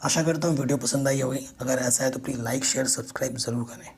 आशा करता हूँ वीडियो पसंद आई होगी। अगर ऐसा है तो प्लीज़ लाइक शेयर सब्सक्राइब ज़रूर करें।